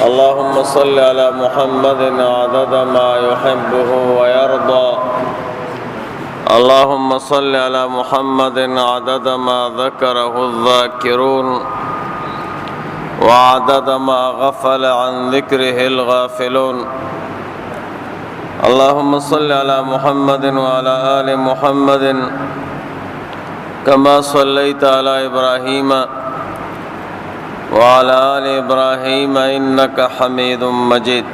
اللهم صل على محمد عدد ما يحبه ويرضى اللهم صل على محمد عدد ما ذكره الذاكرون وعدد ما غفل عن ذكره الغافلون اللهم صل على محمد وعلى آل محمد كما صليت على إبراهيم وعلى آل إبراهيم إنك حميد مجيد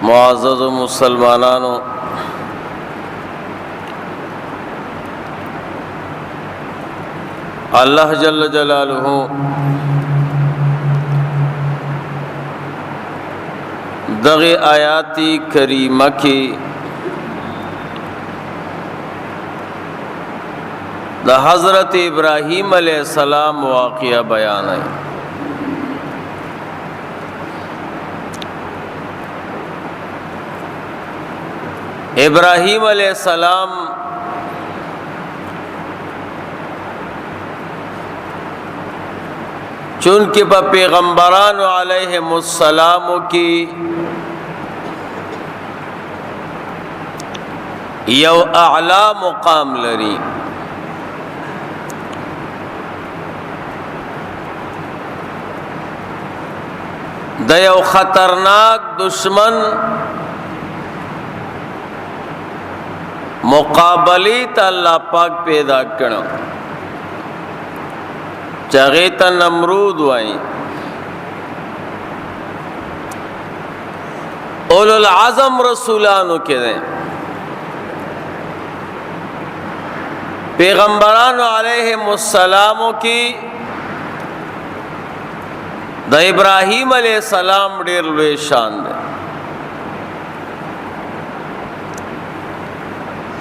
معزز مسلمانانو اللہ جل جلالہ دغی آیاتی کریمہ کی دا حضرت ابراہیم علیہ السلام واقعہ بیان ہے۔ ابراہیم علیہ السلام چونکہ پیغمبران علیہم السلام کی یو اعلی مقام لري، د یو خطرناک دشمن مقابلی تا اللہ پاک پیدا کرنا چاہیتا نمرود وائی اولو العظم رسولانو کے دیں پیغمبران علیہم السلام کی دا ابراہیم علیہ السلام ډیر لوی شان دے۔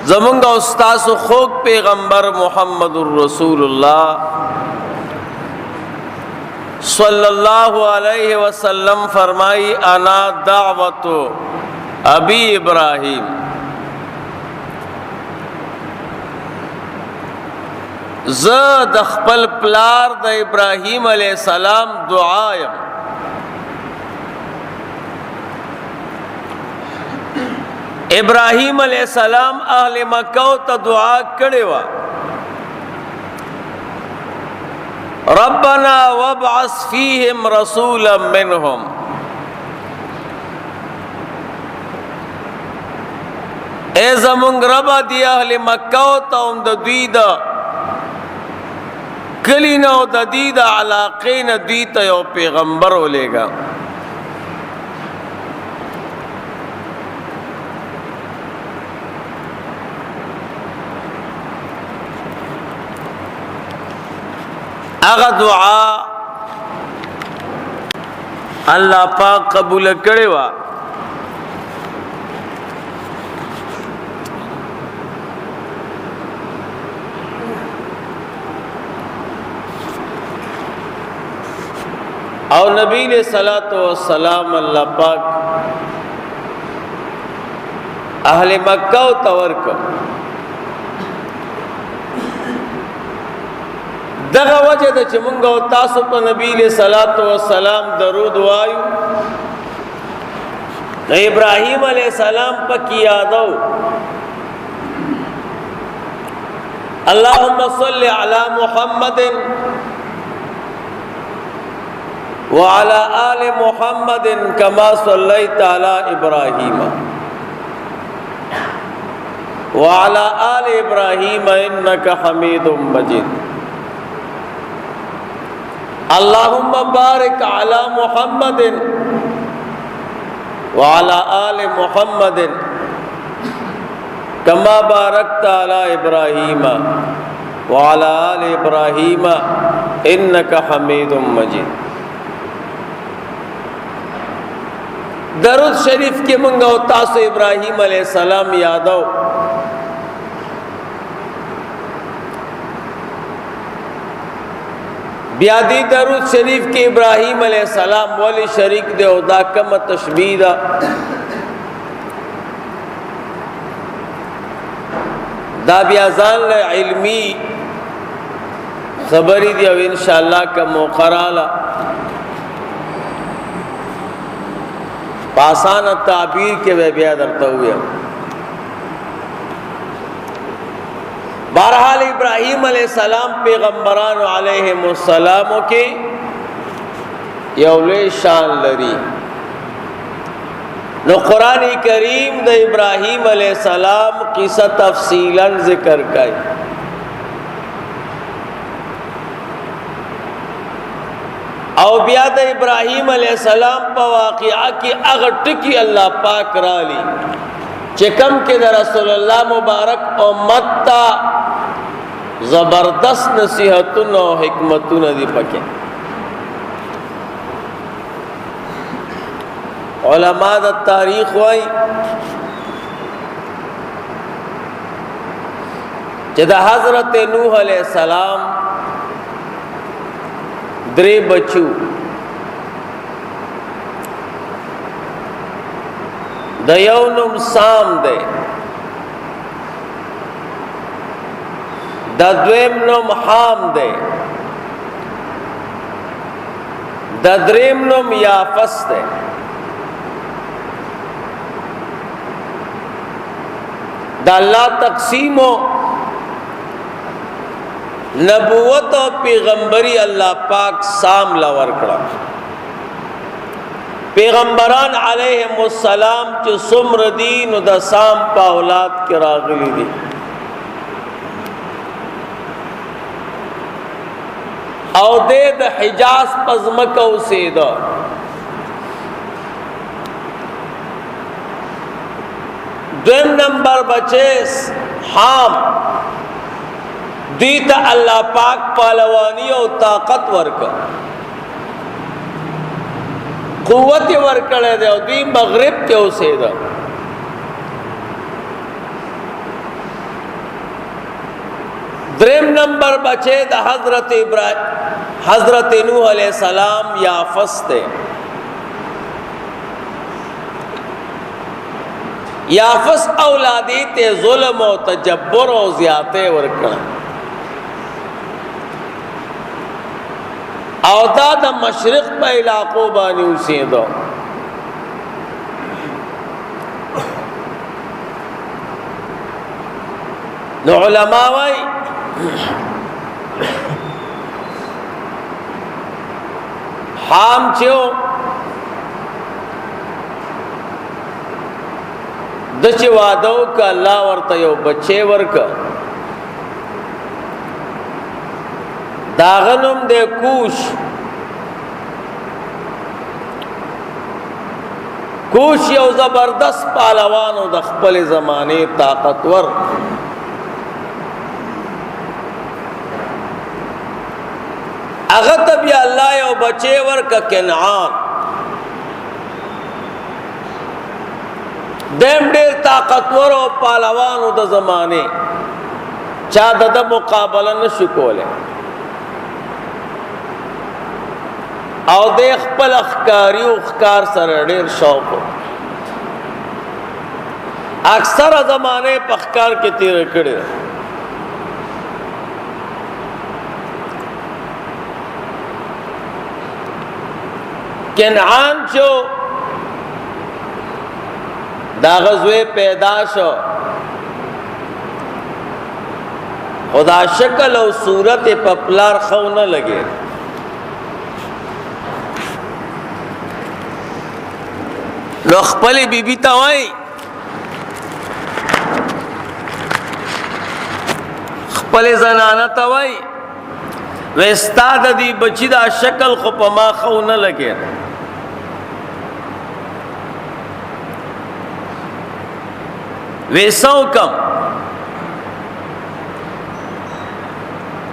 زمونږ استاد خوږ پیغمبر محمد رسول اللہ صلی اللہ علیہ وسلم فرمائی انا دعوت ابی ابراہیم، زد خپل پلار د ابراہیم علیہ السلام دعایم۔ ابراہیم علیہ السلام اہل مکہ تا دعا کړي وا ربنا وابعث فیہم رسولا منہم، اے زمونږ ربا دی اہل مکہ تا د دوی دا کلینا و دا دی دا علاقین دوی تا یو پیغمبر ہو لے گا۔ اغا دعا اللہ پاک قبول کرے وا اور نبی علیہ الصلوۃ والسلام اللہ پاک اہل مکہ و تورک دغه وجه د چې مونږ او تاسو په نبی علیہ الصلوۃ والسلام درود وایو ابراہیم علیہ السلام پکې یادو اللهم صل علی محمد وعلى آل محمد كما صليت على إبراهيم وعلى آل إبراهيم إنك حميد مجيد اللهم بارك على محمد وعلى آل محمد كما باركت على إبراهيم وعلى آل إبراهيم إنك حميد مجيد۔ درود شریف کے منگا و تاسو ابراہیم علیہ السلام یادو بیادی درود شریف کے ابراہیم علیہ السلام والی شریک دے او دا کم تشبیح دا دا بیازان علمی خبری دی او انشاءاللہ کا موقرالا پاسان تعبیر کے وہ بیا درتا ہوئے بہرحال ابراہیم علیہ السلام پیغمبران علیہم السلام کے یولے شان لری نو قرآن کریم دا ابراہیم علیہ السلام قصہ تفصیلا ذکر کئی او بیا د ابراہیم علیہ السلام پا واقعہ کی اغٹکی اللہ پاک را لی چکم کے دا رسول اللہ مبارک امت تا زبردست نصیحتن و حکمتن دی پکے علماء دا تاریخ وائی جدا حضرت نوح علیہ السلام درے بچو دا یونم سام دے دا دویم نم حام دے دا دریم نم یافس دے دا اللہ تقسیمو نبوت و پیغمبری اللہ پاک سام لور کڑا پیغمبران علیہم السلام چو سمر دین و دا سام پا اولاد کے راغلی دی او دے دا حجاز پزمکو سے دا دویم نمبر بچیس حام دیتا اللہ پاک پالوانی و طاقت ورکا قوت ورکڑے دے و دی مغرب کے اسے دا درم نمبر بچے دا حضرت نوح علیہ السلام یافس دے یافس اولادی تے ظلم و تجبر و زیادے ورکڑا او دا مشرق پہ علاقوں بانی اسی دو نو علماء وائی حام چیو دچ وادو کا اللہ ورطا یو بچے ورکا داغنم دے کوش یو زبردست پالوانو د خپل زمانے طاقتور اغت بیا اللہ یو بچے ورکا کنعان دیم دیر طاقتور و پالوانو د زمانے چا د مقابلہ نشکولے او دے خپل اخکاری و اخکار سر دیر شوق اکثر زمانے پخکار کے تیر کڑے کنعان چو دا غزوے پیدا شو خدا شکل و صورت پپلار خو نہ لگے لو خپل بی بی تاوائی خپل زنانہ تاوائی وستاد دی بچی دا شکل خو پا ما خو نہ لگے ویسو کم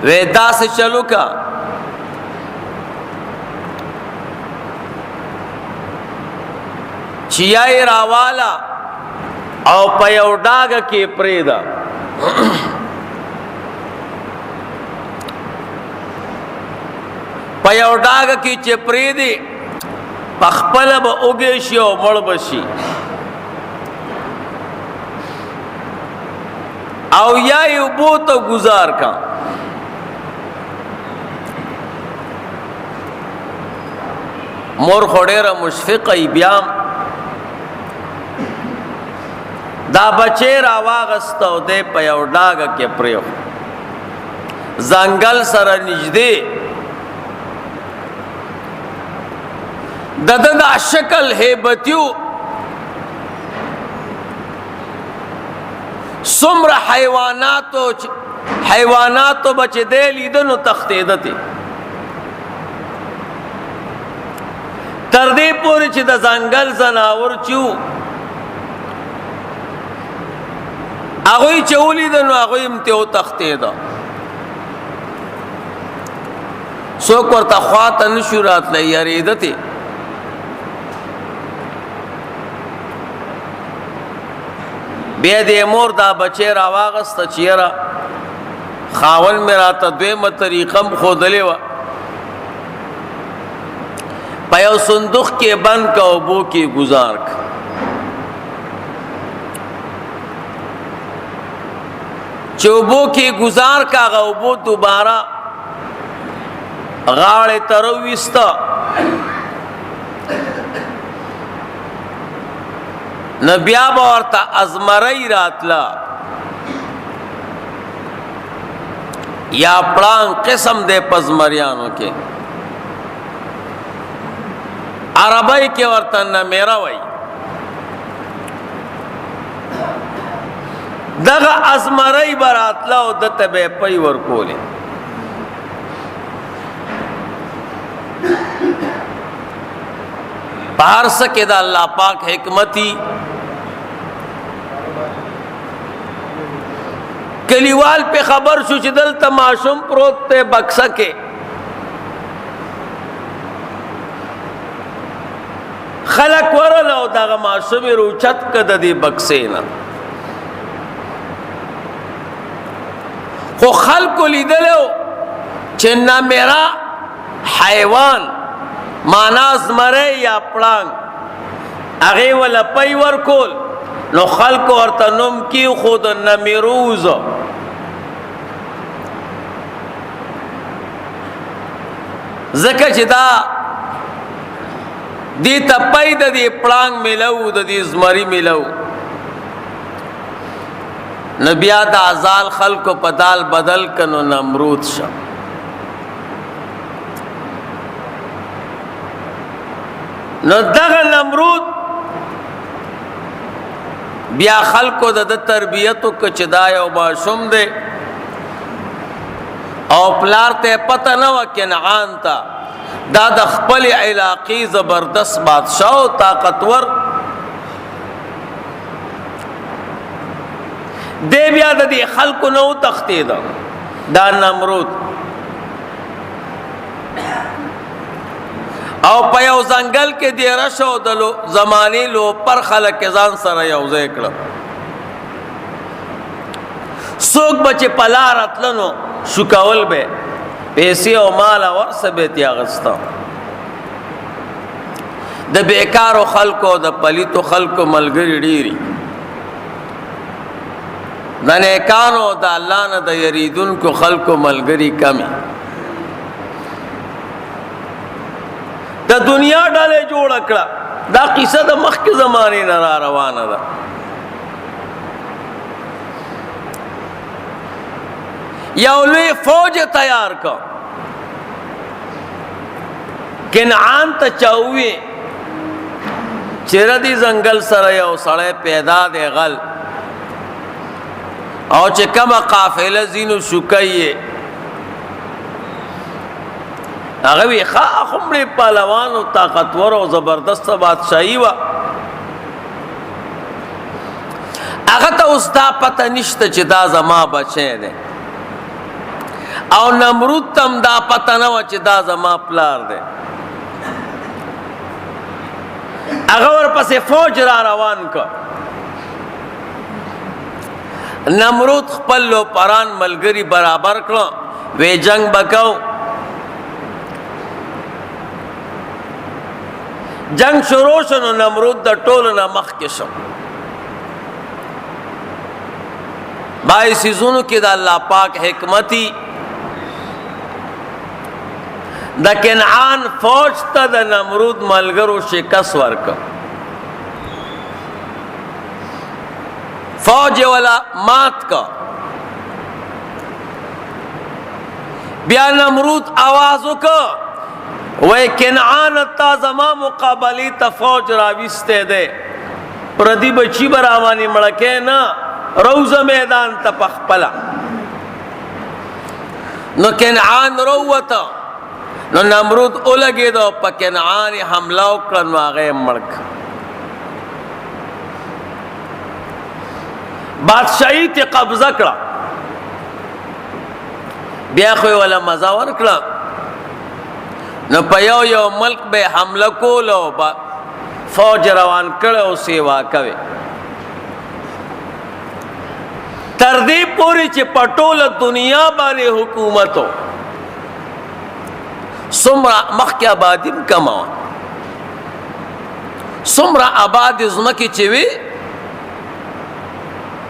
ویدا سے چلو کا چیائی راوالا او پیو ڈاگا کی پریدا پیو ڈاگا کی چی پریدی پخپل با اگیشی و مڑ بشی او یا یو بو تو گزار کا مور خوڑیر مشفق بیام دا بچے راواغستو دے پیو ڈاگا کے پریو زنگل سر نجدے دا شکل ہیبتیو سمر حیواناتو بچے دے لیدنو تختیدتی تردی پوری چی دا زنگل زناور چیو اغوی چولی دنو اغوی امتیو تختیدا سوک ورطا خواتا نشورات لئی یریدتی بید مور دا بچے راواغستا چیرا خاون میرا تا دویم طریقم خودلے و پیو صندوق کے بند کا اوبو کی گزار کا چوبو کی گزار کا اوبو دوبارہ غاڑے ترویستا نبیا باورتا ازمرائی راتلا یا پڑان قسم دے پزمریانوں کے عربائی کے ورطن نمیرا وی دغا ازمرائی براتلا و دتا بے پی ورکولے بہر سکے دا اللہ پاک حکمتی کلیوال پہ خبر شو چی دل تماشم پروت تے بکسا کے خلق ورلو دا معصومی روچت کد دی بکسینا خو خلق لیدلو چننا میرا حیوان ماناز مرے یا پڑانگ اغی والا پی ورکول نو خلق ورطا نم کی خود نمیروز زکر چی دا دی تپای دا دی پڑانگ ملو دا دی زمری ملو نبیا دا ازال خلق و پدال بدل کنو نمرود شا نو دغه نمرود بیا خلقو د تربیتو کچدای او باشم دے او پلار ته پتہ نہ و کنعان تا دا د خپل علاقی زبردست بادشاہ او طاقتور دے بیا د دې خلقو نو تختید دا نمرود او پیو زنگل کے دی رشو دلو زمانی لو پر خلق ځان سره یو ځای کړ سوک بچے پلا راتلنو شکاول بے پیسی او مالا ورسبه تیاغستا د بیکارو خلقو د پلیتو خلقو ملګری ډیری د نیکانو د الله نه د یریدونکو خلقو ملګری کمی د دنیا ډاله جوړ کړه دا قصه د مخکې زمانه نه را روانه ده یو لوی فوج تیار کو کنعان ته چاوي چیرې دی زنګل سره یو سړی پیدا دی غل او چې کما قافله زینو شکایې هغه وی خا خمړي پهلوان او طاقتور او زبردست بادشاہي وا هغه ته اوس دا پته نشته چې دا زما بچی دی او نمرود تم دا پته نه و چې دا زما پلار دی هغه ورپسې فوج را روان کو نمرود خپل لو پران ملګری برابر کړو وی جنگ بکاو جنگ شروع شنو نمرود د ټولو نه مخکې شو بای سیزونو کې د الله پاک حکمتي د کنعان فوج ته د نمرود ملګرو شکست ورک، فوج والا مات کا. بیا نمرود آواز وکړ وای کنعان تا زما مقابلی ته فوج راوسته ده، پردی بچی برامانی مړکه نه روزه میدان ته پخپلا. نو کنعان روته، نو نمرود اولګېدو په کنعان حمله وکړه، نو هغه مړک. بادشاہی ته قبضه کړه، بیا خو ولا مزه ورکړه. نو په یو ملک به حمله کولو، فوج روان کړه او سیوا کوي، تر دې پورې چې په ټوله دنیا باندې حکومتو څومره مخکې آبادي کما، څومره آباد ځمکې چې وي،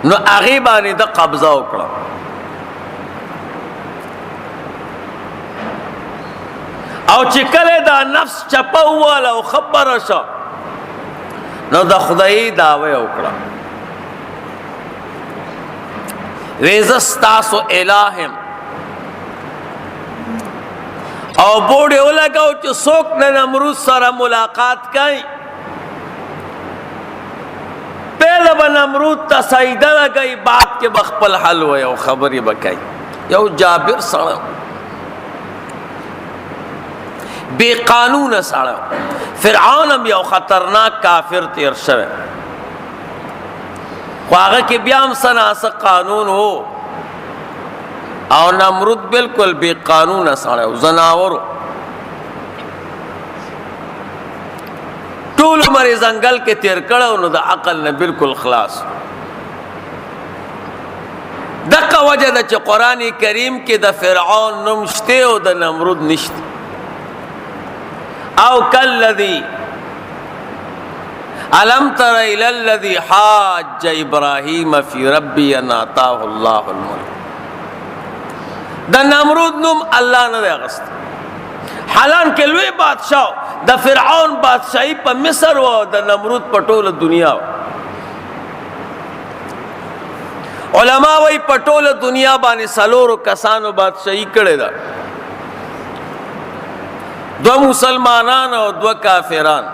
نو هغې باندې د قبضه وکړه. او چې کله دا نفس چپه وواله او خبره شو، نو د خدایي دعوه وکړه، وی زه ستاسو الٰه یم. او بوډ یې ولګاو چې څوک نه نمرود سره ملاقات کوي، پهله به نمرود ته سجده لګوي، بعد کې به خپل حل وی او خبرې به کوي. یو جابر سړی، بے قانون سړی، فرعون هم یو خطرناک کافر تیر شوی، خو هغه کې بیا هم څه ناڅه قانون و، او نمرود بالکل بے قانون سړی و، زناورو. ټول عمر یې ځنګل کې تیر کړی، نو د عقل نه بالکل خلاص. دغه وجه ده چې قرآن کریم کې د فرعون نوم شته او د نمرود نشته. او کالذی الم تر الی الذی حاج ابراهیم فی ربی ان آتاه الله الملک. د نمرود نوم الله نه دی اخیستی، حالان کې لوی بادشاہ د فرعون بادشاہی په مصر و، د نمرود په ټوله دنیا و. علما وی په ټوله دنیا باندې څلورو کسانو بادشاہی کړې ده، دو مسلمانان او دو کافران.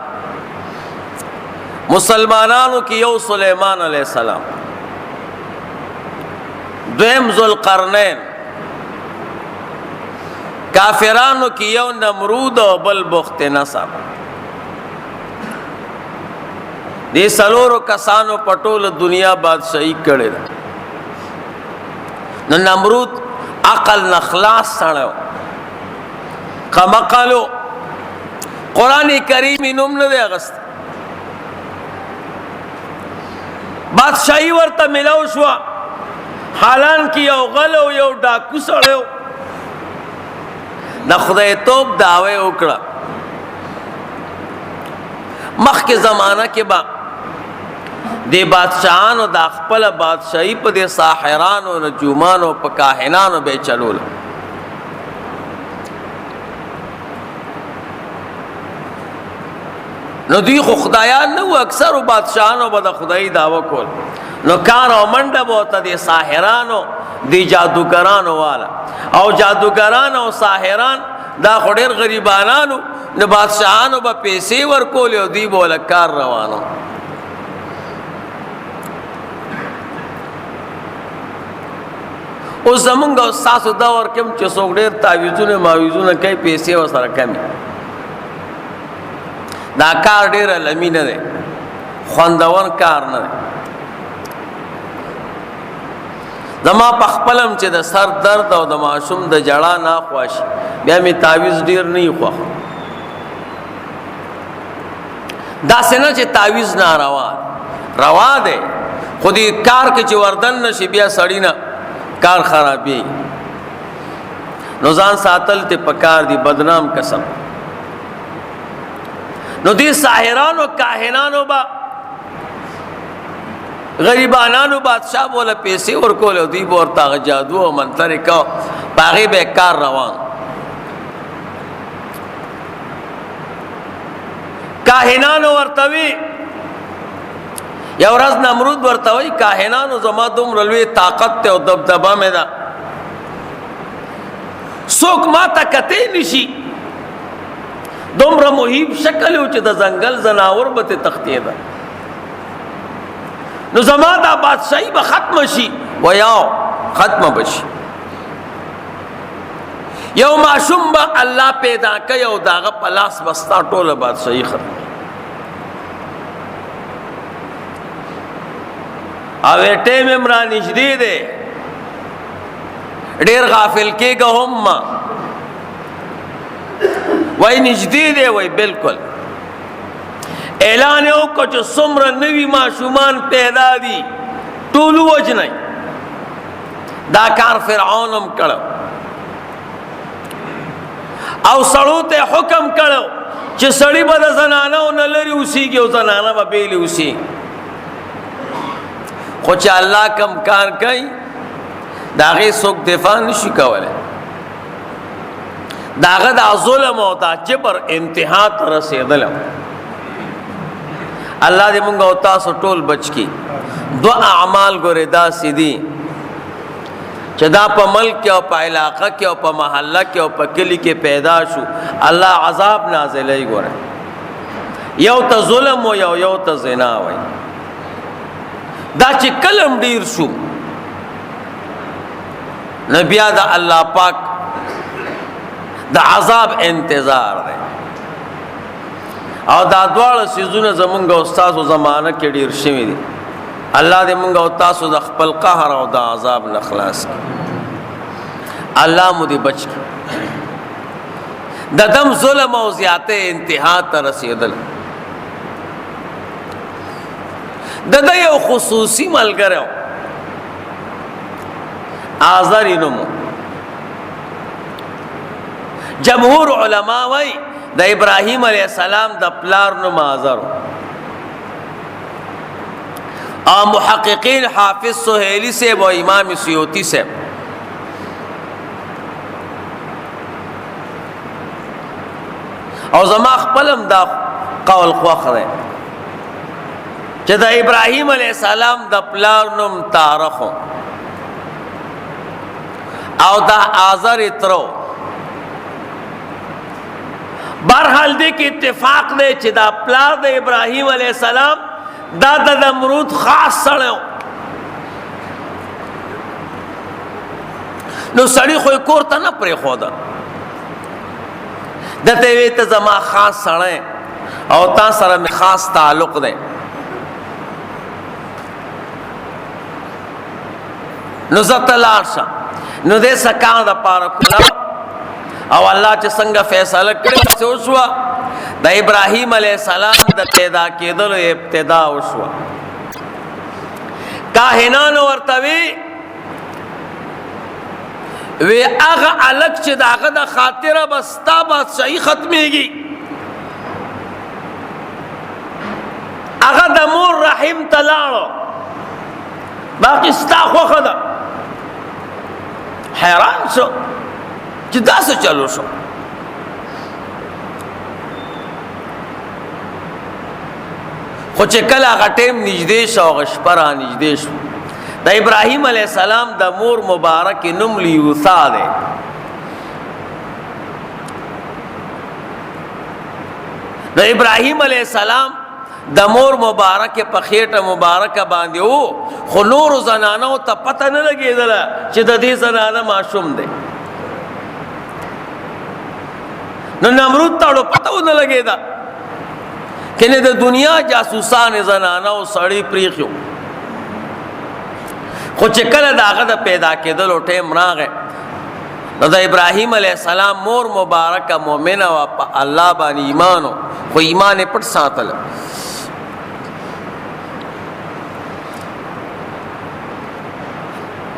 مسلمانانو کی یو سلیمان علیہ السلام، دویم ذوالقرنین. کافرانو کی یو نمرود او بل بخت نصر. دې څلورو کسانو په ټوله دنیا بادشاہی کړې ده. نو نمرود عقل نه خلاص سړی و، قمقلو، قرآن کریم نوم نه دی اخیستی. بادشاہی ورته ملاو شوه، حالان کې یو غل او یو ډاکو سړی و، د خدای توب دعوه وکړه. مخکې زمانه کې به د بادشاهانو د خپله بادشاہی په دې ساحرانو، نجومانو، په کاهنانو به یې چلوله. نو دوی خو خدایان نه وو، اکثرو بادشاهانو به د خدایي دعوه کول. نو کار او منډه به ورته د ساحرانو، د جادوګرانو والا، او جادوګران او ساحران دا خو ډېر غریبانانو، نو بادشاهانو به پیسې ورکولې او دوی به له کار روانو. اوس زمونږ او ستاسو دور کې هم چې څوک ډېر تعویضونه ماویزونه کوي، پیسې ورسره کمې. دا کار ډېر علمي نه دی، خوندور کار نه دی. زما په خپلم چې د سر درد او د ماشوم د جړا نه خواشي، بیا مې تعویض ډېر نه وي خوښ. داسې نه چې تعویض ناروا روا دی، خو دې کار کې چې وردن نشي، بیا سړی نه کار خرابېږي. نو ځان ساتل ته پکار دي، بدنام قسم. نو دې ساحرانو کاهنانو با غریبانانو بادشاہ بوله پیسې ورکول، او دوی به ورته هغه جادو او منترې کو، په هغې به یې کار روان. کاهنانو ورتوي یو ورځ نمرود ورتوي کاهنانو زما دومره لوی طاقت ته او دبدبه مې ده څوک ما ته کتی نشي دومره محیب شکل و چې د ځنګل زناور به ته تښتېده نو زما دا بادشاہي به ختم شي ویاو ختم بشي یو معشوم به الله پیدا کوي او داغه په لاس بستا ټوله بادشاہي ختم او ټیم عمران نږدې دی ډېر غافل کېږه هم ما وای نږدې دی وای بالکل اعلان یې وکړ چې څومره نوي ماشومان پیدا دي ټول ووژنئ دا کار فرعون هم کړو او سړو ته حکم کړو چې سړی به د زنانو نه لرې اوسېږي او زنانه به بېلې اوسېږي خو چې الله کم کار کوي د هغې څوک دفاع نشي کولی د هغه دا ظلم او دا جبر انتها ته رسېدلی الله دې مونږ او تاسو ټول بچ کړي دو اعمال ګورې داسې دي چې دا په ملک کې او په علاقه کې او په محله کې او په کلي کې پیدا شو الله عذاب نازلوي ګوره یو ته ظلم و یو ته زنا وای دا چې کلم ډیر شو نبیا دا الله پاک دا عذاب انتظار دی او دا دواړه سیزونه زمونږ او ستاسو زمانه کې ډیر شوي دي الله دې مونږ او تاسو د خپل قهر او د عذاب نه خلاص کړي الله مو دې بچ کړي د دم ظلم او زیاته انتها ته رسېدل د یو خصوصي ملګری آزری نومو جمهور علما وای د ابراهیم علیه السلام د پلار نوم آزرو او محققین حافظ سہیلی سے و امام سیوطی سے او زما خپلم دا قول خوښ دی چې د ابراهیم علیه السلام د پلار نوم تارخو او دا آزر اترو برحال دې کې اتفاق دی چې دا پلار د ابراهیم علیه السلام دا د نمرود خاص سړی نو سړی خو یې کور ته نه پرېښوده دته یې وی ته زما خاص سړی او تا سره مې خاص تعلق دی نو زه ته لاړ شه نو دې سکان دپاره کړه او الله چې څنګه فیصله کړې داسې وشوه د ابراهیم علیه السلام د پیدا کېدلو ابتدا وشوه کاهنانو ورته وی هغه هلک چې د هغه د خاطره به ستا بادشاهي ختمېږي هغه د مور رحم ته لاړو باقي ستا خوښه ده حیران شو چې داسې چلو شو خو چې کله هغه ټیم نږدې شو هغه شپه را نږدې شو د ابراهیم علیه السلام د مور مبارک نوم لیوسا دی د ابراهیم علیه السلام د مور مبارک په خېټه مبارکه باندې وو خو نورو زنانو ته پته نه لګېدله چې د دې زنانه ماشوم دی نو نمرود ته پته ونه لګېده کنه د دنیا جاسوسان زنانه او سړی پریښیو خو چې کله د هغه د پیدا کېدلو ټیم راغی نو د ابراهیم علیه السلام مور مبارکه مؤمنه وه په الله باندې ایمان و خو ایمان یې پټ ساتله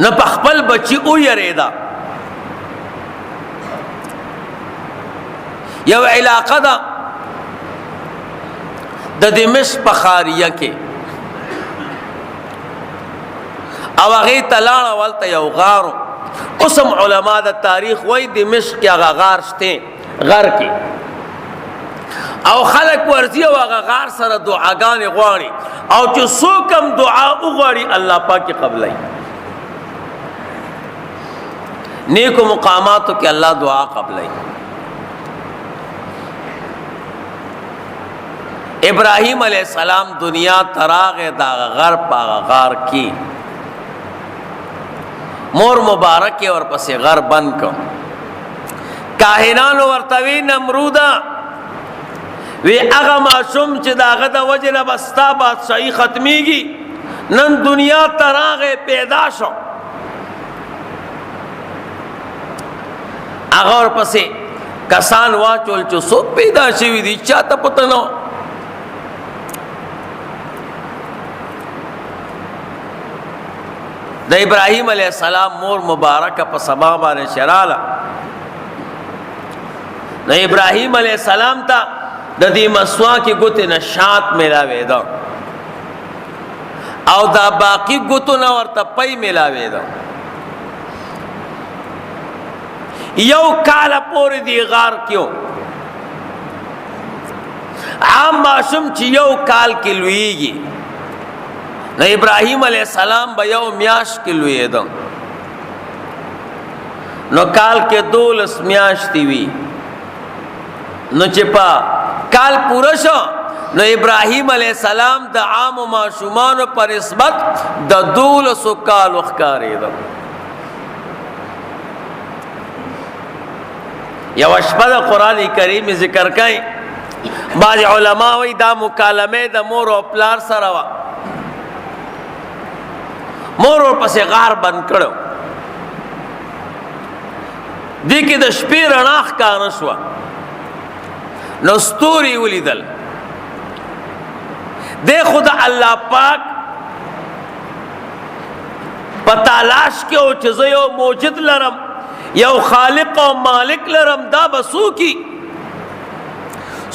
نه په خپل بچي ویرېده یو علاقه ده د دمشق په خاریه کې او هغې ته لاړه هلته یو غار اوس هم علما د تاریخ وایي دمشق کې هغه غار شته غر کې او خلق ورزی او هغه غار سره دعاګانې غواړي او چې څوک هم دعا وغواړي الله پاک قبلای. نیکو مقاماتو کې الله دعا قبلای. ابراہیم علیہ السلام دنیا تراغ دا غر پا غار کی مور مبارک اور پس غر بن کو کاہنانو ورتوی نمرودا وی اغا معصوم چی دا غدا وجل بستا بادشاہی ختمی گی نن دنیا تراغ پیدا شو اغا اور پس کسان واچول چو سو پیدا شوی دی چاہتا پتنو دا ابراہیم علیہ السلام مور مبارک پا سبا بانے شرالا دا ابراہیم علیہ السلام تا دا دی مسوا کی گوتی نشات ملاوے دا او دا باقی گوتو نورتا پی ملاوے دا یو کالا پوری دی غار کیوں عام معصوم چی یو کال کی لوئی گی نو ابراہیم علیہ السلام با یو میاش کی لوئی دا نو کال کے دولس میاش تیوی نو چپا کال پورا شو نو ابراہیم علیہ السلام دا عام و معصومان پر نسبت دا دولسو کال اخکاری دا یو اشپا دا قرآن کریم ذکر کئی بعض علماء وی دا مکالمے دا مور و پلار سروا مور اور پس غار بند کرو دیکی دا شپی رناخ کا نشوا نستوری ولی دل دے خدا اللہ پاک پتالاش کے او چیزیو موجد لرم یو خالق و مالک لرم دا بسو کی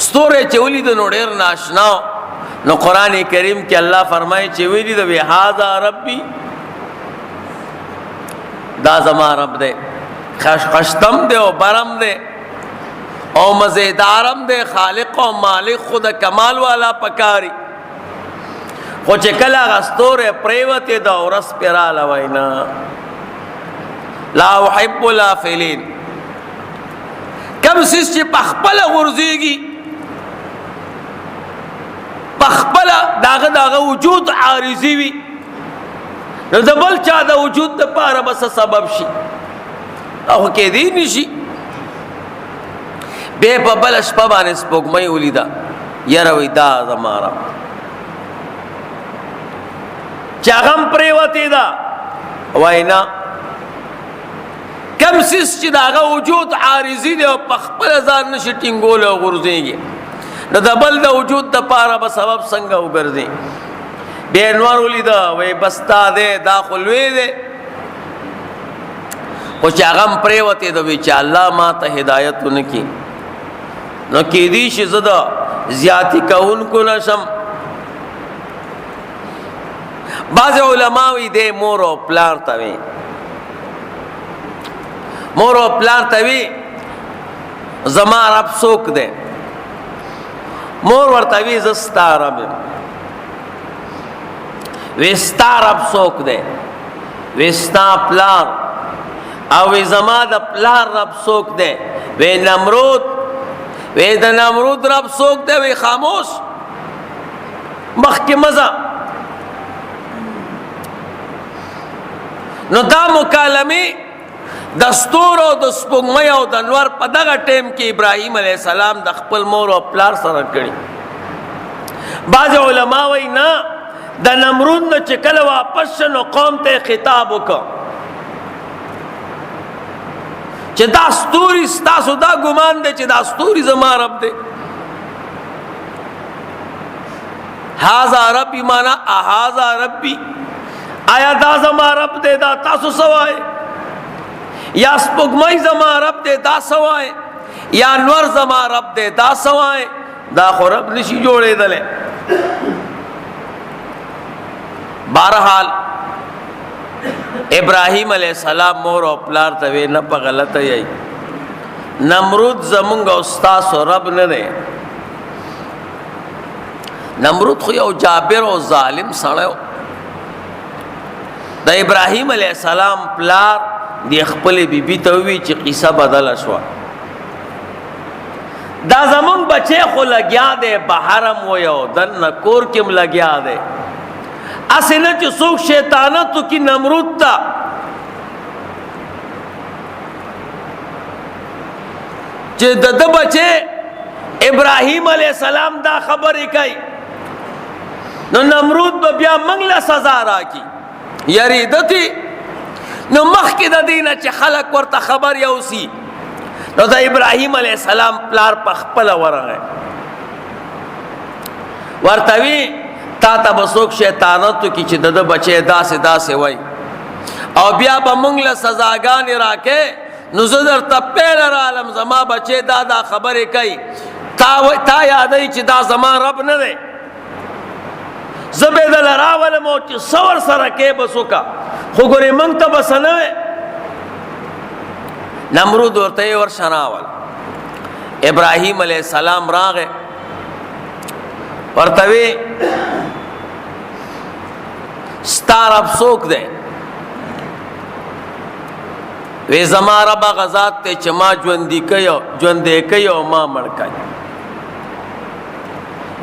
ستورے چولی دا نوڑیر ناشناو نو قرآن کریم کی اللہ فرمائے چولی دا بہذا ربی دا زمان رب دے خشتم دے و برم دے او مزیدارم دے خالق و مالک خود کمال والا پکاری خوچے کلا غستور پریوتی دا ورس پیرا لوائنا لا احب الافلین کم سیس چی پخپل غرزیگی پخپل داغ وجود عارضی وی نو دا بل چا دا وجود دا پارا بس سبب شی او که دی نشی بے پا بل اشپا بانس پوکمئی اولی دا یروی دا زمارا چاگم پریواتی دا وائنا کم سیس چی داغا وجود عارضی دے و پخپل ازان نشی ٹنگول و غرزیں گے نو دا بل دا وجود دا پارا بس سبب سنگا اگرزیں بے انوار اولی دا وی بستا دے دا خلوی دے خوچ اغم پریوتی دا وی چا اللہ ما تا ہدایتو نکی نو کی دیش زدہ زیادی کا ان کو نشم بعض علماوی دے مور و پلار تاوی مور و پلار تاوی زمان رب سوک دے مور ورتاوی زستا رب وستا رب سوک دے وستا پلار او زمان دا پلار رب سوک دے وی نمرود وی دا نمرود رب سوک دے وی خاموش مخ کی مزہ نو دا مکالمی دستور او د سپوږمۍ او د انوار په دغه ټیم کې ابراهیم علیه السلام د خپل مور او پلار سره کړي بعض علما وایي نه د نمرود نه چې کله واپس شو نو قوم ته خطاب وکړ چې دا ستوري ستاسو دا ګمان دی چې دا ستوري زما رب دی هذا ربی مانا هذا ربی آیا دا زما رب دے دا تاسو سوائے یا سپوږمۍ زما رب دے دا سوائے یا نور زما رب دے دا سوائے دا خو رب نشی جوڑے دلے بہرحال ابراہیم علیہ السلام مور او پلار توی نه په غلطه یی نمرود زمونږ استاد او رب نه دی نمرود خو یو جابر او ظالم سړی د ابراهیم علیه السلام پلار د خپل بیبي ته وی چې قصه بدله شوه دا زمون بچے خو لگیا دے بحرم و یو دن کور کم لگیا دے اسنه چې څوک شیطانتو کی نمرود تا چې د بچے ابراہیم علیہ السلام دا خبرې کوي نو نمرود بیا منګله سزا راکی یریدتی نو مخکې د دینه چې خلق ورته خبر یوسی نو دا ابراہیم علیہ السلام پلار پخپل ورغه ورتوی تا ته بسوک شیطانتو کی چې د بچی داسې داسې وای او بیا به مونږ له سزاګانې راکې نو زه درته پیل رالم زما بچی دا خبرې کوي تا یادوي چې دا زما رب نه دی زه به دله راولم او چې څه ورسره کې بس وکړه خو ګورې مونږ ته به څه نه وی نمرود ورته یې ورشه راول ابراهیم علیہ السلام راغې ورته وی ستا رب څوک دی وی زما رب هغه ذات دی چې ما ژوندی کوي او ما مړ کوي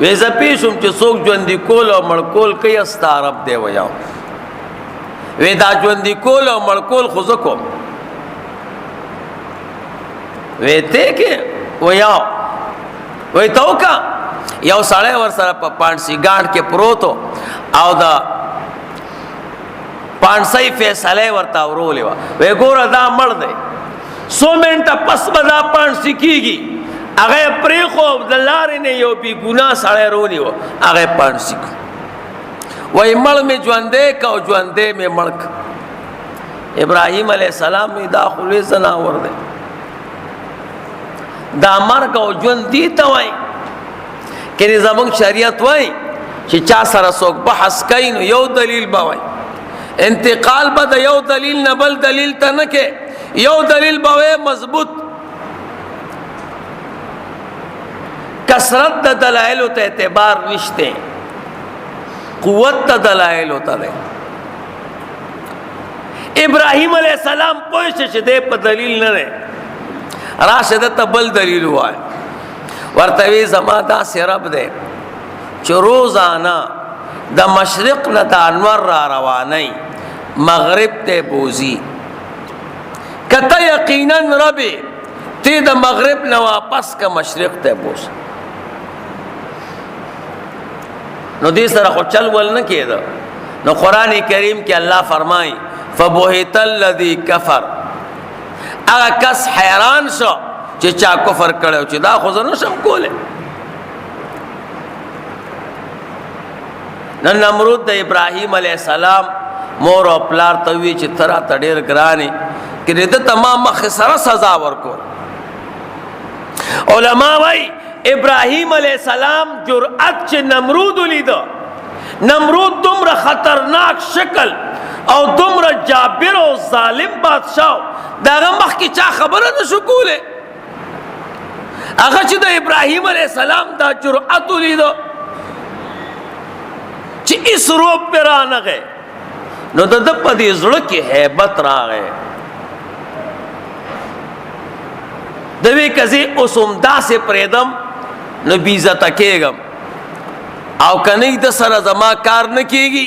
وی زه پوه شوم چې څوک ژوندي کول او مړ کول کوي ستا رب دی ویاو وی دا ژوندي کول او مړ کول خو زه کوم وی ته کې ویاو وی ته وکړه یو سړی ورسره په پانسي ګاډ کې پروت او دا پانسۍ فیصله ورته اورولې وه وی ګوره دا مړ دی 100 منټه پس به دا پانسي کېږي هغه یې پرېښو د لارې نه یو بې ګناه سړی رونیوه هغه یې پانسي کړو وایي مړ مې ژوندی که او ژوندی مې مړ که ابراهیم علیه السلام مې دا خو لوی ځناور دی دا مرګ او ژوند دې ته وایي کنې زموږ شریعت وایي چې چا سره څوک بحث کوي نو یو دلیل به وایي انتقال به د یو دلیل نه بل دلیل ته نه کې یو دلیل به وایي مضبوط کثرت د دلایلو ته اعتبار نشته قوت د دلایلو ته دی ابراهیم علیہ السلام پوه شه چې دی په دلیل نه دی راشه دته بل دلیل وایي ورته وی زما داسې رب دی چې روزانه د مشرق نه د انور را رواني مغرب ته بوزي کته یقینا ربي تی د مغرب نه واپس کا مشرق ته بوز نو دې سره خو چل ول نه کېده نو قران کریم کې الله فرمایي فبهت الذي كفر هغه کس حیران شو چې چا کفر کړو چې دا خو زه نشم کولی نن نمرود د ابراهیم علیه السلام مور او پلار ته وی چې ترا ته ډېر ګرانې کړې د تمام مخ سره سزا ورکول علما وایي ابراهیم علیه السلام جرأت چې نمرود ولیده نمرود دومره خطرناک شکل او دومره جابر او ظالم بادشاه د هغه مخکې چا خبره نشو کولی هغه چې د ابراهیم علیه السلام دا جرأت ولیده چې اس روب پہ رانغه نو د په دې زړه کې هیبت راغې د وی کزي اوسم داسې پرېدم نو بی عزت کېږم او کني د سره زما کار نه کېږي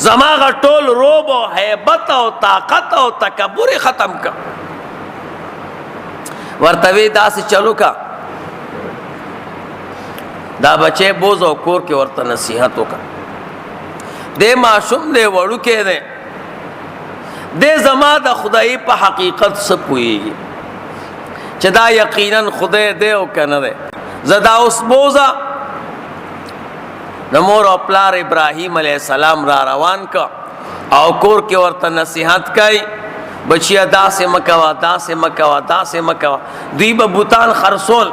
زما غټول روب او هیبت او طاقت او تکبر ختم کا ورته وی داسې چلو کا دا بچے بوز او کور کې ورته نصیحت وکړه دې معصوم دې وړو کې دې دې زما د خدای په حقیقت څه پوهیږي چې دا یقینا خدای دې او کنه دې زدا اوس بوزا نمور او پلار ابراهیم علیہ السلام را روان کا او کور کې ورته نصیحت کوي بچیا داسې مکوا داسې مکوا داسې مکوا دوی به بوتان خرصول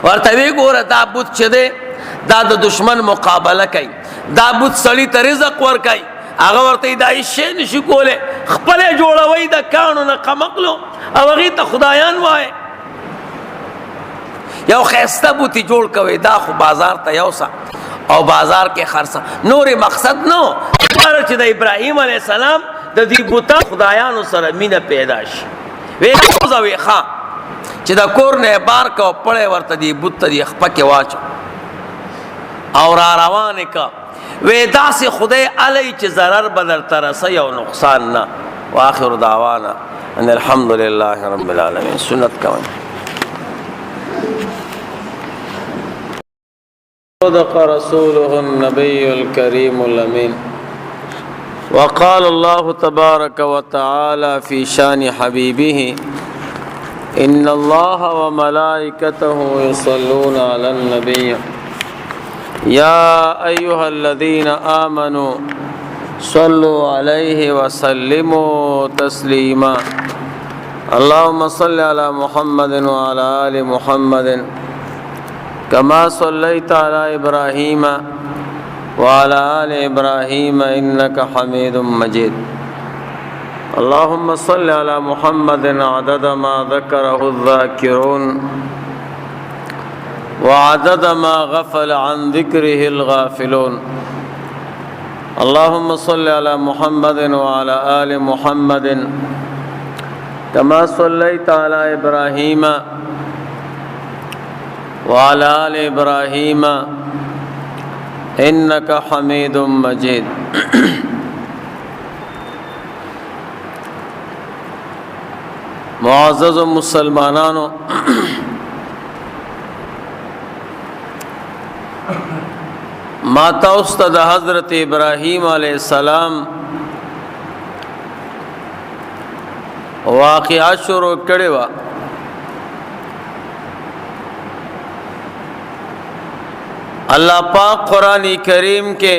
ورته وی ګوره دا بوت چې دی دا د دشمن مقابله کوي دا بوت سړي ته رزق ورکوي هغه ورته دا هیڅ شی نشي کولی خپله جوړوي د کاڼو نه قمقلو او هغې ته خدایان وایي یو خیسته بوتی جوړ کوي دا خو بازار ته یوسه او بازار کې خرڅه نور مقصد نو چې د ابراهیم علیه السلام د دې بوتا خدایانو سره مینه پیدا شي وی ښه چې د کور نه بار کو پړې ورته دی بوت دی خپکه واچو او را روانه کا وی داسې خدای علی چې ضرر بدل ترسه او نقصان نه واخر دعوانا ان الحمد لله رب العالمین سنت کوي صدق رسوله النبي الكريم الأمين وقال الله تبارك وتعالى في شان حبيبه إن الله وملائكته يصلون على النبي يا أيها الذين آمنوا صلوا عليه وسلموا تسليما اللهم صل على محمد وعلى آل محمد كما صليت على إبراهيم وعلى آل إبراهيم إنك حميد مجيد اللهم صل على محمد عدد ما ذكره الذاكرون وعدد ما غفل عن ذكره الغافلون اللهم صل على محمد وعلى آل محمد كما صليت على إبراهيم وعلى آل إبراهيم إنك حميد مجيد معزز مسلمانانو ما تاسو ته د حضرت ابراهیم علیه السلام واقعا شروع کړي وا اللہ پاک قرآن کریم کے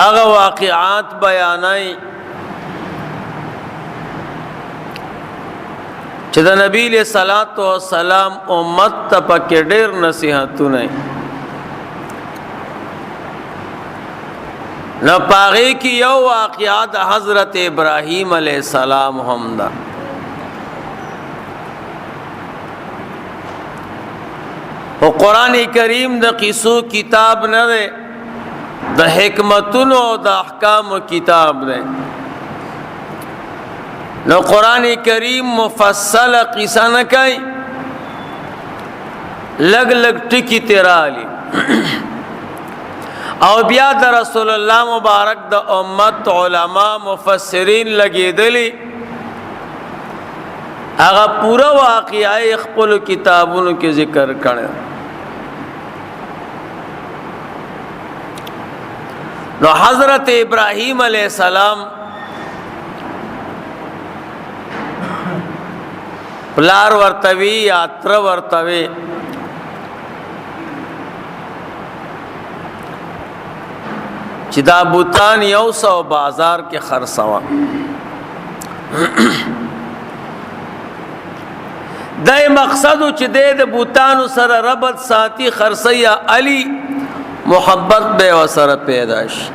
اغا واقعات بیانائی چې د نبی علیہ الصلوۃ والسلام امت ته پکې ډېر نصیحتونه نه پاغي کې یو واقعات حضرت ابراهیم علیہ السلام هم ده او قرآن کریم د قصو کتاب نه ده د حکمتونو د احکام کتاب ده نو قرآن کریم مفصل قصہ نہ کئی لگ لگ ٹکی تیرالی او بیا د رسول اللہ مبارک د امت علماء مفسرین لگی دلی اگا پورا واقعی خپل کتابونو کی ذکر کرنے نو حضرت ابراہیم علیہ السلام پلار ورتوی یاتر ورتوی چې دا بوتان یو سو بازار کې خرڅوا دای مقصد چې د بوتانو سره ربط ساتي خرڅیا علی محبت به وسره پیدا شي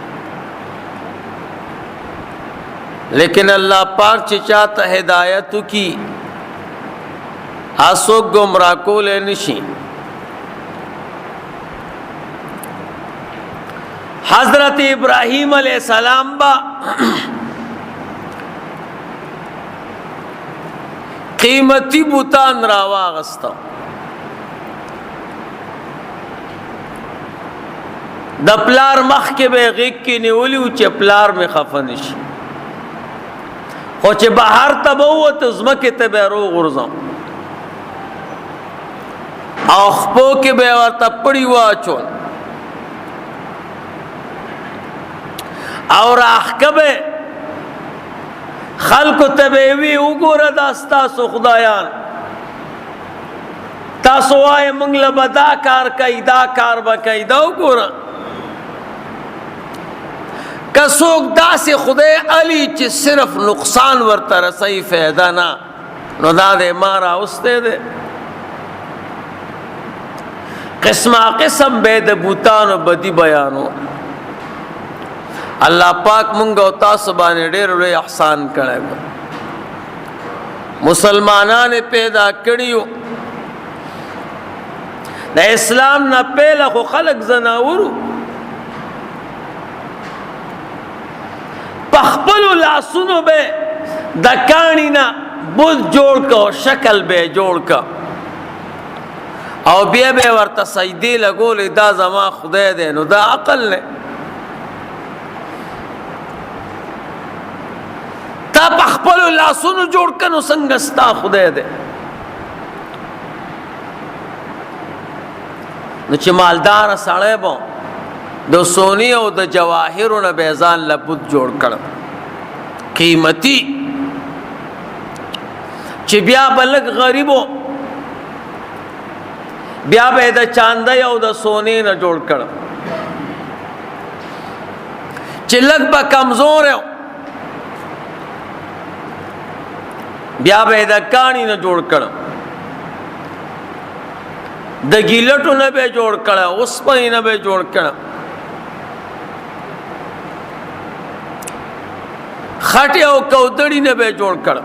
لیکن اللہ پاک چې چاته ہدایت کی آسو گمراہ کولے نشی حضرت ابراہیم علیہ السلام با قیمتی بوتان راواغستا د پلار مخ کې به غیږ کې نیولیو چې پلار می خفه نشي خو چې بهر ته به ووت ځمکې ته به روغورځم او خپو کې به ورته پړی واچول او راخکبه خلکو ته به وی وګوره دا ستاسو خدایان تاسو وای موږ له به دا کار کوي دا کار به کوي دا وګوره که څوک داسې خدای علی چې صرف نقصان ورته رسوي فایده نه نو دا د ما راوستی دی قسمه قسم به د بوتانو بدی بیانو الله پاک مونږ او تاسو باندې ډېر لوی احسان کړی مسلمانان پیدا کړیو د اسلام نه پیله خو خلق زناورو پخپلو لاسونو به د کاڼي نه بت جوړ کو شکل به جوړ کا او بیا به ورته سجدې لګولې دا زما خدای دی نو دا عقل نه تا پخپلو لاسونو جوړ کنو څنګه ستا خدای دی نو چې مالدار سړی به د سونی او د جواهرو نه به ځان له بت جوړ کړ قیمتي چې بیا به لږ غریبو بیا به د چاندی او د سونی نه جوړ کړ چې لږ به کمزور یو بیا به د کاڼي نه جوړ کړ د ګیلټو نه به جوړ کړ اوسپنې نه به جوړ کړ خټې او کودړي نه به جوړ کړ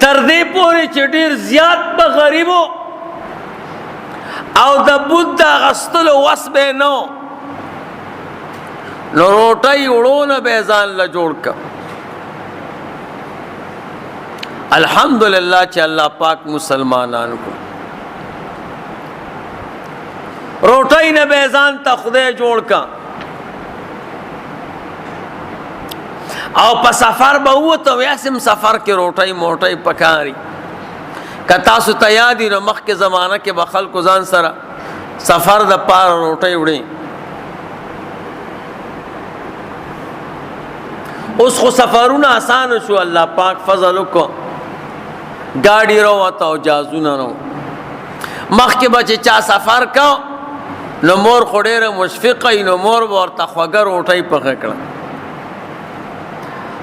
تر دې پورې چې ډېر زیات به غریبو او د بت د اخیستلو وس به نه نو روټۍ وړونه به ځان له جوړ کړ الحمدلله چې الله پاک مسلمانانو کو روټۍ نه به ځان ته خدای جوړ کړ او په سفر به وته ویاسم سفر کې روټۍ موټۍ پکاري که تاسو ته یاد وي نو مخکې زمانه کې به خلکو ځان سره سفر د پاره روټۍ وړي اوس خو سفرونه آسان شو الله پاک فضل وکړو گاڑی رو وتا او جازونه رو مخکې به چې چا سفر کو نو مور خو ډېره مشفقه وي نو مور به ورته خوږه روټۍ پخه کړه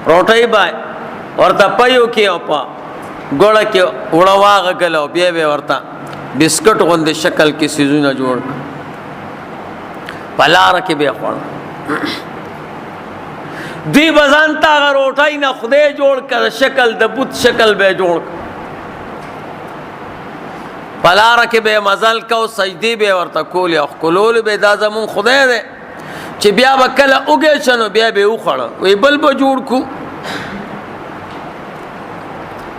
روټۍ به ورته پیو کې او په ګوړه کې وړه واغږله او بیا به ورته بسکټ غوندې شکل کې څیزونه جوړ کړه په لاره کې به یې خوړه دوی به ځان ته هغه روټۍ نه خدای جوړ کړه شکل د بت شکل به یې جوړ کړه په لاره کې به یې مزل کو سجدې به یې ورته کولې او ښکلولې به یې دا زمونږ خدای دی چې بیا به کله اوږې شه نو بیا به یې وخوړه وی بل به جوړ کړو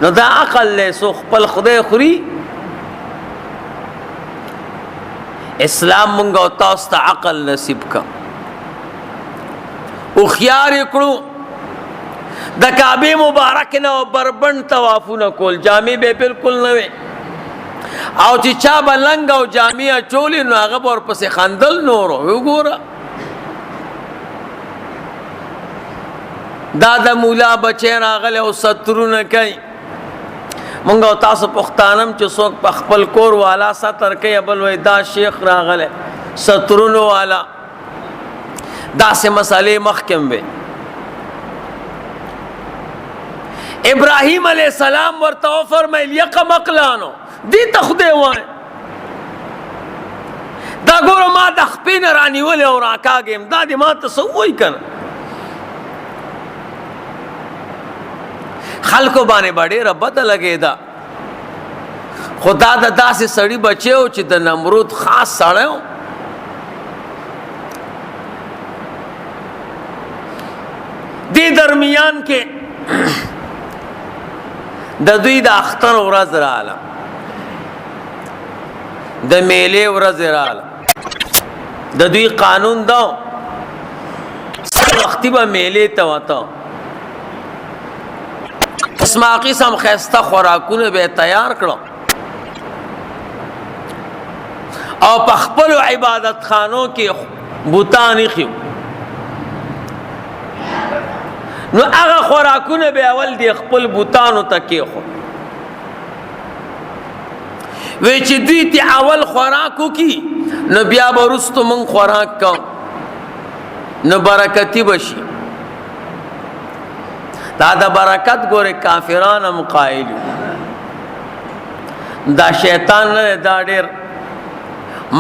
نو دا عقل دی څو خپل خدای خوري اسلام مونږ او تاسو ته عقل نصیب کا هوښیار یې کړو د کعبې مبارک نه بربند طوافونه کول جامې به بالکل نه وې او چې چا به لنګ او جامې اچولې نو هغه به ورپسې خندل نورو وګوره دا د مولا بچی راغلی او سترونه کوي مونږ او تاسو پښتانم چې څوک په خپل کور والا ستر کوي بل وایي دا شیخ راغلی سترونو والا داسې مسئلې مخکې وې ابراهیم علیه السلام ورته وفرمیل یقه مقلانو دې ته خدای وایي دا ګوره ما د خپې نه رانیولې او راکاږم دا دې ما ته څه ووایي که نه خلکو باندې به ډېره بده لګېده خو دا د داسې سړي بچی و چې د نمرود خاص سړی و دې درمیان کې د دوی د اختر ورځ راغله د میلې ورځ راغله د دوی قانون دا وختي به میلې ته وته قسمه قسم ښایسته خوراکونه به یې تیار کړه او په خپلو عبادت خانو کې بوتان ایښي نو هغه خوراکونه به اول دی خپل بوتانو ته کېښود وی چې دوی ته اول خوراک وکړي نو بیا به وروستو موږ خوراک کوو نو برکتي به شي دا د برکت ګورې کافران هم قایل دا شیطان نه دی دا ډېر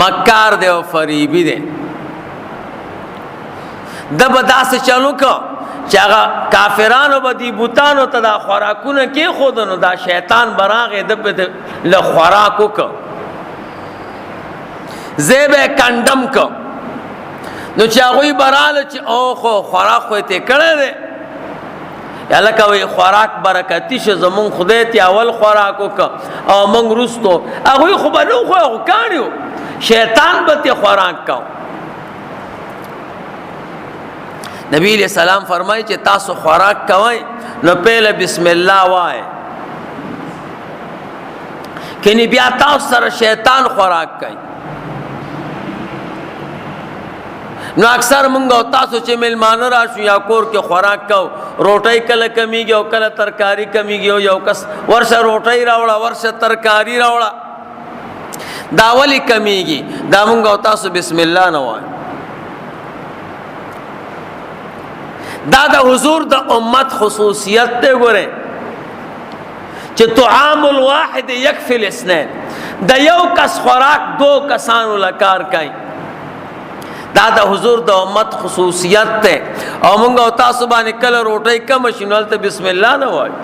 مکار دی او فریبي دی ده به داسې چلو که چې هغه کافرانو به دي بوتانو ته دا خوراکونه کېښود نو دا شیطان به راغی ده به له خوراک وکړه ځای به یې کنډم کړ نو چې هغوی به راله چې او خو خوراک خو یې ترې کړی دی یا لکه وایي خوراک برکتي شه زمونږ خدای ته اول خوراک وکړه او موږ وروستو هغوی خو به نه خو هغو کاڼي وو شیطان به ترې خوراک کو نبی علیہ السلام فرمایي چې تاسو خوراک کوئ نو پهله بسم الله وایئ کنی بیا تاسو سره شیطان خوراک کوي نو اکثر مونږ او تاسو چې میلمانه راشو یا کور کې خوراک کو روټۍ کله کمیږي او کله ترکاری کمیږي او یو کس ورشه روټۍ راوړه ورشه ترکاری راوړه دا ولې کمیږي دا مونږ او تاسو بسم الله نه وایو دا د حضور د امت خصوصیت دی ګوره چې طعام الواحد یکفی الاثنین د یو کس خوراک دو کسانو لکار کوي دا د حضور د امت خصوصیت ته او مونږ او تاسو باندې کله روټۍ کم شي نو هلته بسم الله نه وایو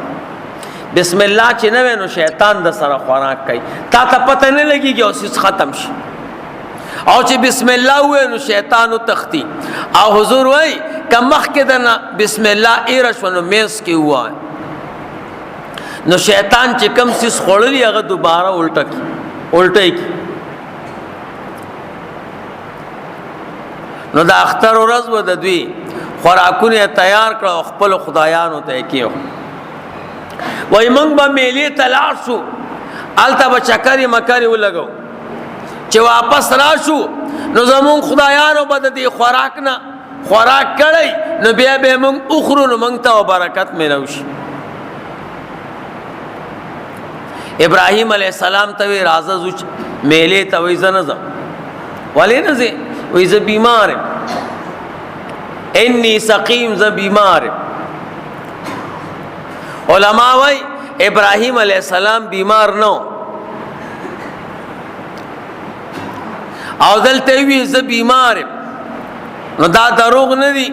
بسم الله چې نه وی نو شیطان د سره خوراک کوي تا ته پته نه لګېږي او سیس ختم شي او چې بسم الله ووایې نو شیطان وتښتي او حضور وایي که مخکې د نه بسم الله ایره شوه نو منځ کې ووایه نو شیطان چې کم سیس خوړلي هغه دوباره الټی کړي نو د اختر ورځ به د دوی خوراکونه تیار کړه او خپلو خدایانو ته یې کېښود وایي موږ به میلې ته لاړ شو هلته به چکرې مکرې ولګو چې واپس راشو نو زمونږ خدایانو به د دې خوراک نه خوراک کړی نو بیا به یې موږ وخورو نو موږ ته برکت میلو شي ابراهیم علیه السلام ته وی راځه ځو میلې ته وایي زه نه ځم ولې نه ځې وی زه بیمار یم انی سقیم زه بیمار یم علماء وی ابراهیم علیہ السلام بیمار نو او دلته وی زه بیمار یم نو دا دروغ نه دي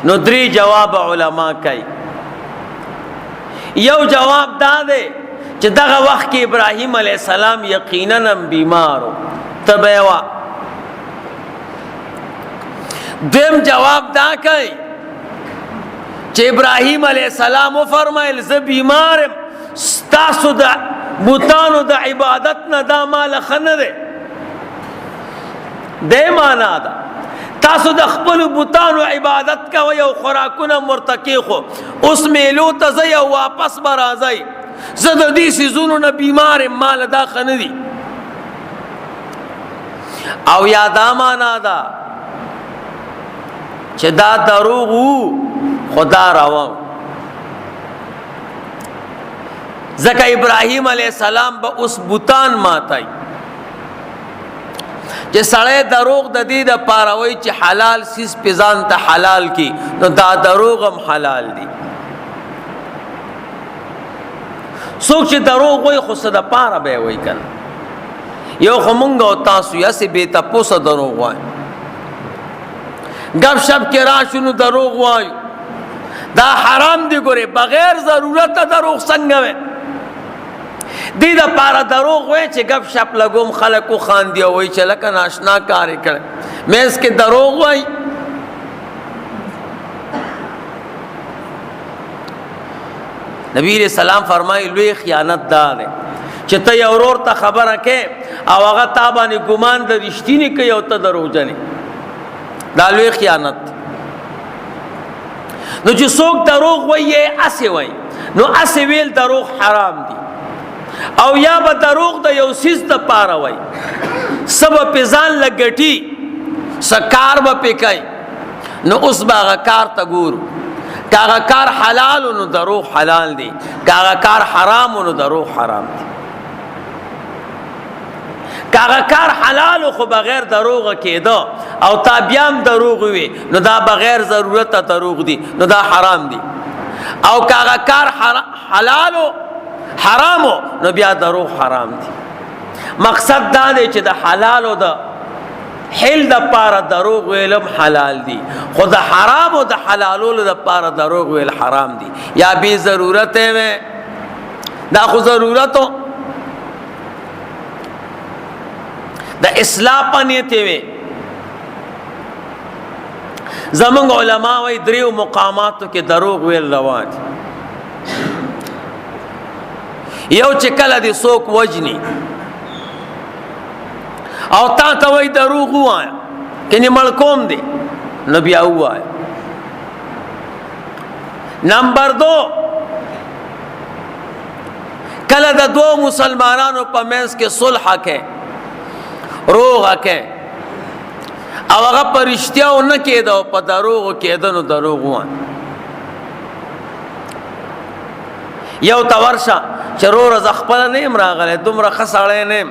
نو درې جواب علماء کوي یو جواب دا دی چې دغه وخت کې ابراهیم علیہ السلام یقینا بیمار و تبیوا دیم جواب دا کوي چې ابراهیم علیہ السلام فرمایل زه بیمار یم ستاسو د بوتانو د عبادت نه دا مال ښه نه دی دې معنا ده تاسو د خپلو بوتانو عبادت کوئ او خوراکونه ورته کېښو اوس میلو ته ځئ او واپس به راځئ زه د دې څیزونو نه بیمار یم ماله دا ښه نه دي او یا دا معنا ده چې دا دروغ وو خدا راو ځکه ابراهیم علیہ السلام به اوس بوتان ماتای چې سړی دروغ د دې دپاره وایي چې حلال سیز پې ځان ته حلال کی نو دا دروغ هم حلال دي څوک چې دروغ وایي خو څه دپاره به یې وایي که نه یو خو مونږ او تاسو یاسې بې تپوسه دروغ وایو گپ شپ کې راشو نو دروغ وایو دا حرام دی ګورې بغیر ضرورته دروغ څنګه وی دې دپاره دروغ وایي چې گپ شپ لګوم خلک وخاندي او وایي چې لکه ناشنا کار یې کړی منځ کې دروغ وایي نبی علیہ السلام فرمایي لوی خیانت دا دی چې ته یو ورور ته خبره کې او هغه تا باندې ګمان د رښتینې کوي او ته دروغجن یې دا لوی خیانت نو چې څوک دروغ وایي اسې وایي نو اسې ویل دروغ حرام دي او یا به دروغ د یو څیز دپاره وایي څه به پې ځان له ګټي څه کار به پې کوي نو اوس به هغه کار ته ګورو که هغه کار حلالو نو دروغ حلال دی که هغه کار حرامو نو دروغ حرام دی که هغه کار حلالو خو بغیر دروغه کېده او تا بیا هم دروغ وي نو دا بغیر ضرورته دروغ دی نو دا حرام دی او که هغه کار حلالو حرامو نو بیا دروغ حرام دی مقصد دا دی چې د حلالو د حل د پاره دروغ ویلم حلال دي، خو د حرام او د حلالولو د پاره دروغ ویل حرام دي. یا بی ضرورت وي، دا خو ضرورتو د اصلاح پنیت وي. زمونږ علما وایي دریو مقاماتو کې دروغ ویل روا دي. یو چې کله دې څوک وجني او تا ته وایي دروغ ووایه کنې مړ کوم دی، نو بیا ووایه. نمبر 2، کله د دوو مسلمانانو په منځ کې صلح کې روغه کې او هغه په رښتیاو نه کېده او په دروغو کېده، نو دروغ ووایه. یو ته ورشه چې وروره زه خپله نه یم راغلی، دومره ښه سړی نه یم،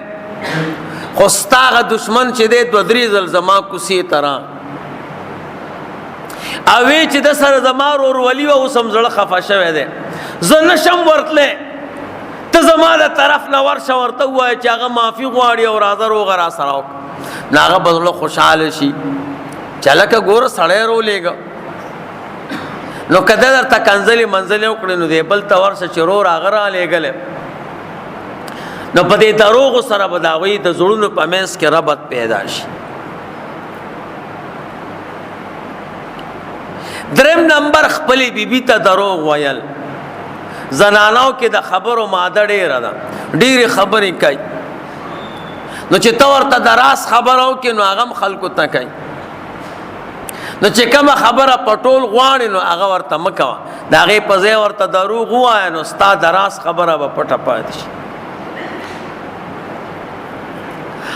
خو ستا هغه دشمن چې دی 2-3 ځل زما کوڅې ته راغی او وی چې د سره زما ورورولي وه، اوس هم زړه خفه شوی دی، زه نشم ورتلی، ته زما د طرف نه ورشه ورته ووایه چې هغه معافي غواړي او راځه روغه را سره وکړه. نو هغه به زړه خوشحاله شي چې هلکه ګوره سړی رولیږه. نو که ده درته کنځلې منځلې وکړې نو دی بل ته ورشه چې رور هغه رالیږلی، نو په دې دروغو سره به د هغوی د زړونو په منځ کې ربط پیدا شي. 3 نمبر خپلې بیبي ته دروغ ویل. زنانو کې د خبرو ماده ډېره ده، ډېرې خبرې کوي، نو چې ته ورته د راز خبره وکړې نو هغه هم خلکو ته کوي، نو چې کومه خبره پټول غواړي نو هغه ورته مه کوه، د هغې په ځای ورته دروغ ووایه، نو ستا د راز خبره به پټه پاتې شي.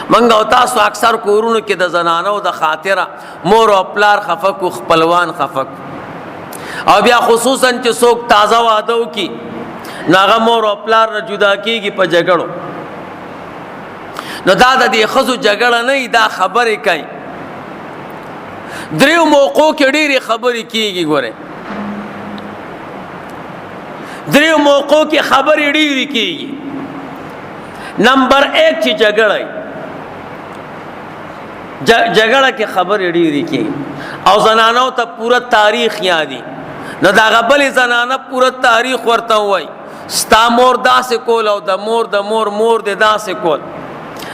منګ او تاسو اکثر کورونو کې د زنانو د خاطره مور او پلار خفه کو، خپلوان خفه کو، او بیا خصوصا چې څوک تازه واده وکړي نو هغه مور او پلار نه جدا کېږي په جګړو، نو دا د دې ښځو جګړه نه وي، دا خبرې کوي. 3 موقعو کې ډېرې خبرې کېږي. ګورئ 3 موقعو کې خبرې ډېرې کېږي. نمبر 1 چې جګړه جګړه کې خبرې ډېرې کېږي او زنانو ته پوره تاریخ یادي، نو د هغه بلې زنانه پوره تاریخ ورته ووایي ستا مور داسې کول او د مور د مور مور دې داسې کول،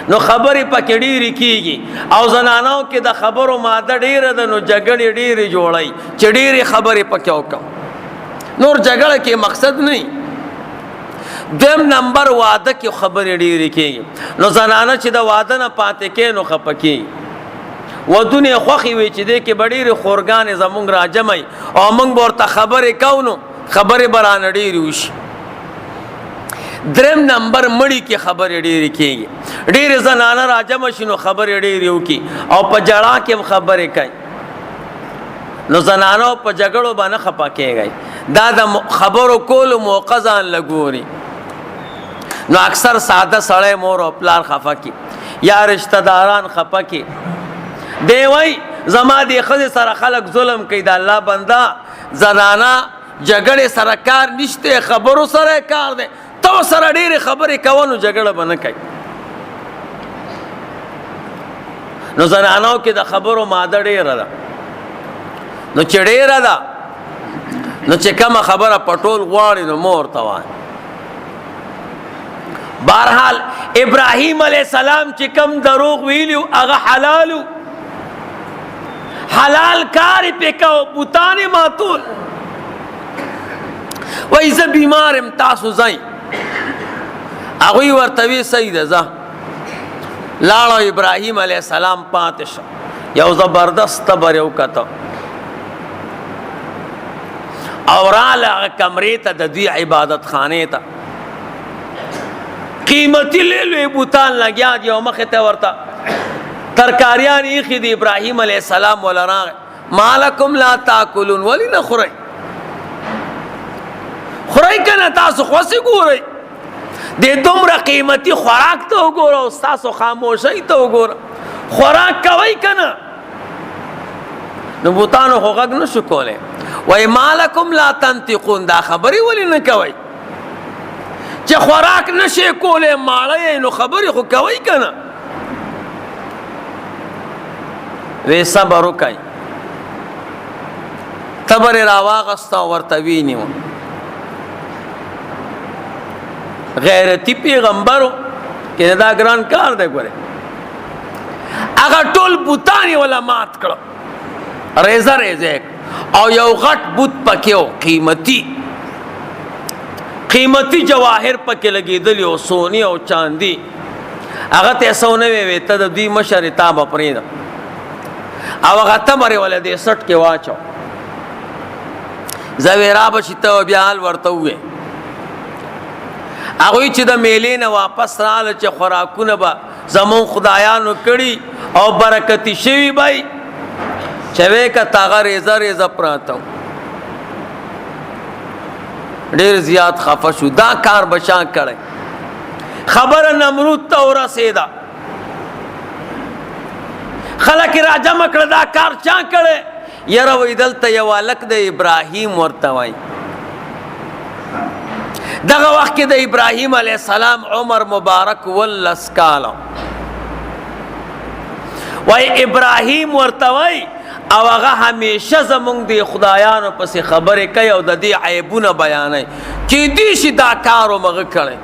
نو خبرې پکې ډېرې کېږي او زنانو کې د خبرو ماده ډېره ده، نو جګړې ډېرې جوړوي چې ډېرې خبرې پکې وکړو. نور جګړه کې مقصد نه وي. 2 نمبر واده کې خبرې ډېرې کېږي، نو زنانه چې د واده نه پاتې کې نو خفه کېږي. ودونه یې خوښې وي چې دې کې به ډېرې خورګانې زمونږ راجمعي او موږ به ورته خبرې کوو، نو خبرې به رانه ډېرې وشي. 3 نمبر مړی کې خبرې ډېرې کېږي، ډېرې زنانه راجمع شي نو خبرې ډېرې وکړي او په جړا کې هم خبرې کوي، نو زنانو په جګړو به نه خفه کېږئ، دا د خبرو کولو موقع ځان لګوري. نو اکثر ساده سړی مور او پلار خفه کی یا رشتہ داران خفه کی، دی وای زما دی خځې سره خلک ظلم کوي، د الله بنده زنانه جګړې سره کار نشته، خبرو سره کار دی، تو سره ډېرې خبرې کوه نو جګړه به نه کوي. نو زنانو کې د خبرو ماده ډېره ده، نو چې ډېره ده نو چې کومه خبره پټول غواړي نو مور ته وایي. بهرحال ابراهیم علیه السلام چې کم دروغ ویلیو هغه حلالو، حلال کار پې کو، بوتان یې ماتول. وایي زه بیمار یم تاسو ځئ، هغوی ورته وی صحیح ده ځه. لاړو ابراهیم علیه السلام پاتې شه، یو زبردست تبر یې وکته او راله هغه کمرې ته د دوی عبادت خانې ته، قیمتي لوی بوتان لګیا دي او مخې ته ورته ترکاریان ایښي دي. ابراهیم علیه السلام وله راغی، ما لکم لا تاکلون، ولې نه خورئ؟ خورئ که نه؟ تاسو خوسې ګورئ، دې دومره قیمتي خوراک ته وګوره او ستاسو خاموشۍ ته وګوره، خوراک کوئ که نه؟ نو بوتانو خو غږ نه شو کولی. وایي ما لکم لا تنطقون، دا خبرې ولې نه کوئ؟ چې خوراک نشي کولی ماړه یې نو خبرې خو کوئ که نه؟ وی صبر وکئ. تبر راواغسته او ورته وینیو. غیرتی پیغمبرو کې دا ګران کار دی. ګوره هغه ټول بوتان ولا مات کړه، ریزه ریزه، او یو غټ بوت پکې و، قیمتي جواهر پکې لګېدلی او سونی او چاندي. هغه ته سونه وی ته د دوی مشر تا به پرېږده، او هغه تبرې ولا دې سټ کې واچو. زویرا بشي ته بیا حال ورته ووې. هغوی چې د میلې نه واپس راغله چې خوراکونه به زمون خدایانو کړي او برکتي شوي به چې وی کته هغه ریزه ریزه پراته ډېر زیات خفه شو. دا کار به چا کړی؟ خبره نمرود ته ورسېده، خلک را جمع کړه دا کار چا کړی؟ یاره وایي دلته یو هلک د ابراهیم ورته وایي. دغه وخت کې د ابراهیم علیه السلام عمر مبارک 19 کاله. وایي ابراهیم ورته وایي او هغه همیشه زمونږ د خدایانو پسې خبرې کوي او د دې عیبونه بیانوي، کیدای شي دا کار ومغه کړی.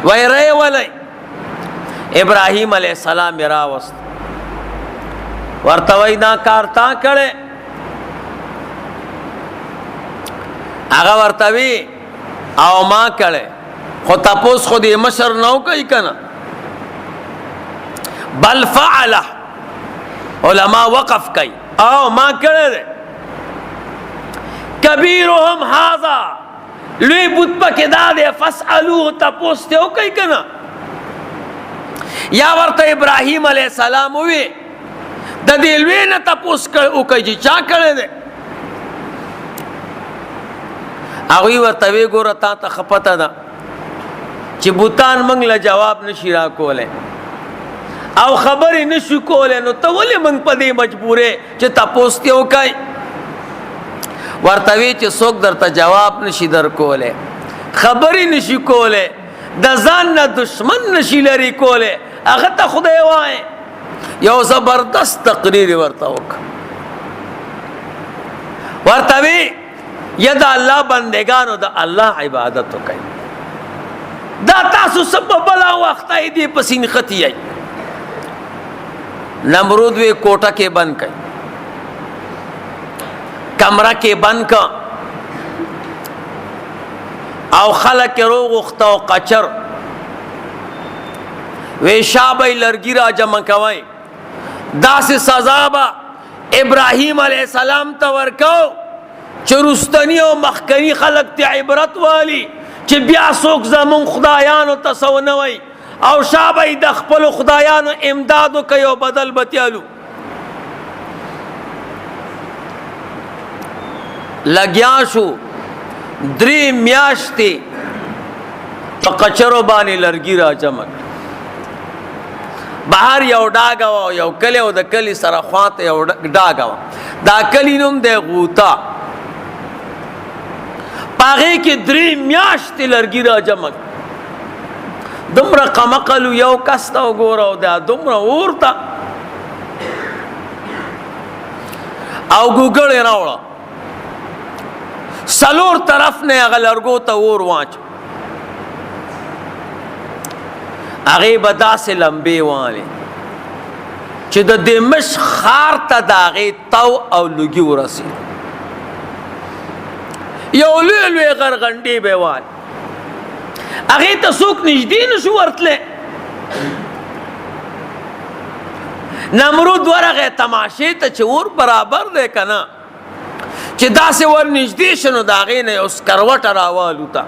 وایي ری ولی ابراهیم علیه السلام یې راوست، ورته وایي دا کار تا کړی؟ هغه ورته وی او ما کړی، خو تپوس خو دې مشر نه وکړي که نه؟ بل فعله، علما وقف کوي او ما کړی دی. کبیرهم هذا، لوی بت پکې دا دی، فاسألوه، تپوس ته وکړئ که نه؟ یا ورته ابراهیم علیه السلام ووی د دې لوی نه تپوس وکړئ چې چا کړی دی؟ هغوی ورته وی ګوره تا ته ښه پته ده چې بوتان موږ له جواب نشي راکولی او خبرې نشو کولی، نو ته ولې موږ په دې مجبورې چې تپوس دې وکړئ؟ ورته وی چې څوک درته جواب نشي درکولی، خبرې نشي کولی، د ځان نه دشمن نشي لرې کولی، هغه ته خدای وایي. یو زبردست تقریر ورته وکړه، ورته وی یا د الله بندگانو د الله عبادت وکړئ، دا تاسو څه په بلا وخته یې دې پسې نښتي یئ. نمرود وی کوټه کې بند کړئ، کمره کې بند کړه، او خلک یې روغوخته او قچر. وی شابه لرګي را جمع کوئ، داسې سزا به ابراهیم علیه السلام ته ورکو چې رستنی او مخکنی خلک ته عبرت والی چې بیا څوک زمون خدایانو ته څه ونه وایي، او شابه د خپلو خدایانو امداد وکوي او بدل بتیالو. لګیا شو 3 میاشتې په قچرو باندې لرګي را جمع کړ. بهر یو ډاګه وه، یو کلی او د کلي سره خواته یو ډاګه وه، دا کلي نوم دی غوطه. په هغې کې 3 میاشتې لرګي را جمع کړ. دومره قمقلو یو کس ته وګوره او دا دومره اور ته، او ګوګړ یې راوړه، 4 طرف نه هغه لرګو ته اور واچو. هغې به داسې لمبې والې چې د دمشق ښار ته د هغې تو او لوګي ورسېد. یو لوی لوی غرغنډې به یې والې، هغې ته څوک نږدې نشو ورتلی. نمرود ورغی تماشې ته چې اور برابر دی که نه، چې داسې ور نږدې شه نو د هغې نه یو سکروټه راوالوته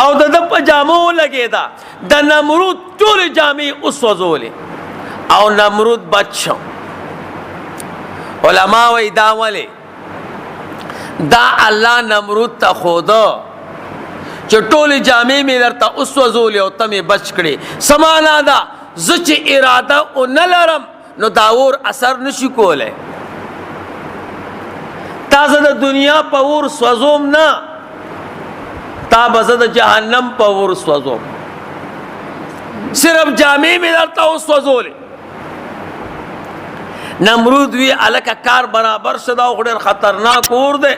او د ده په جامو ولګېده. د نمرود ټولې جامې وسوځولې او نمرود بچ شو. علما وایي دا ولې؟ دا الله نمرود ته ښوده چې ټولې جامې مې درته وسوځولې او ته مې بچ کړې. څه معنا ده؟ زه چې اراده ونه لرم نو دا اور اثر نشي کولی. تا زه د دنیا په اور سوځوم نه، تا به زه د جهنم په اور سوځوم. صرف جامع میں درتا اس وزولے. نمرود وی الکا کار برابر شدا خودر خطرناک اور دے.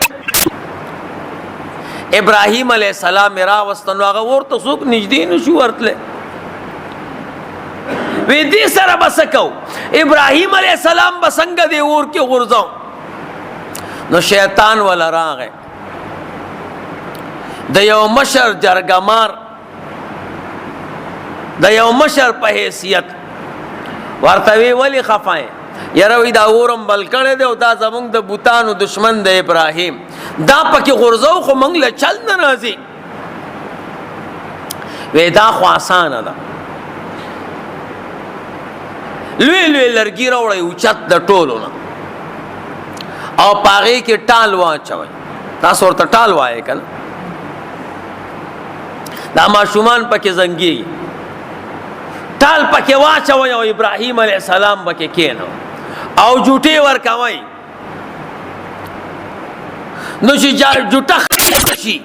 ابراہیم علیہ السلام را وستنو آگا ورطا سوک نجدی نشو ورطلے وی دی سر بسکو ابراہیم علیہ السلام بسنگ دے اور کی غرزاؤں. نو شیطان والا راغ ہے دا یو مشر جرگمار دا یو مشر پہ حیثیت ورطوی ولی خفائیں یروی دا اورم بلکڑے دے و دا زمونگ دا بوتانو دشمن دا ابراہیم دا پکی غرزو خو منگ لچل نرازی وی دا خو آسان دا لوی لوی لرگی روڑی اوچت دا ٹولو نا او پاغی کی ٹال واچوئی دا صورت ٹال وائے کنا دا معشومان پکی زنگی ٹال پکی واچوئی او ابراہیم علیہ السلام پکی کینو او جوٹی ورکوئی نو چی جوٹا خشی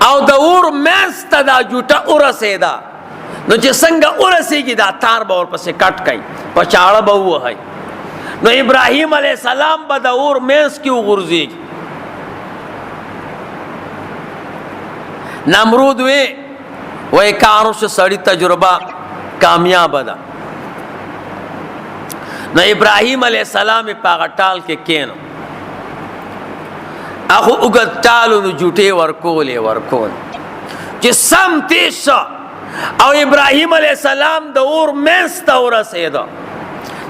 او دا اور میستا دا جوٹا ارسیدا نو چی سنگا ارسی کی دا تار با اور پسی کٹ کئی پچاڑا با ہوا ہے. نو ابراہیم علیہ السلام با دا اور میس کیوں غرزی کی نمرود وے کارش سڑی تجربہ کامیاب دا. نو ابراہیم علیہ السلام پاگا ٹال کے کینو اخو اگت ٹالو نو جوٹے ورکولے ورکول چی سم تیش شا او ابراہیم علیہ السلام دا اور میستا اور رسیدا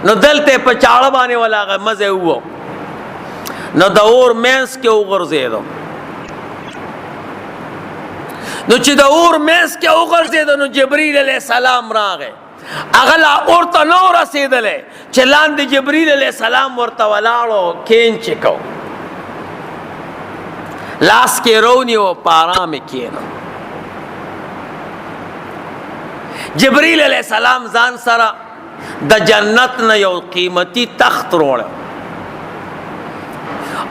نو دلتے پچاڑا بانے والا آگا مزے ہوا نو دا اور میس کے اوگر زیدو نو چی دا اور میس کے اوگر زیدو نو جبریل علیہ السلام را گئے اغلا اورتا نو رسیدلے چلان دی جبریل علیہ السلام ورطا ولارو کین چکو لاس کے رونی و پارا میں کینو جبریل علیہ السلام زان سرا دا جنت نا یو قیمتی تخت روڑا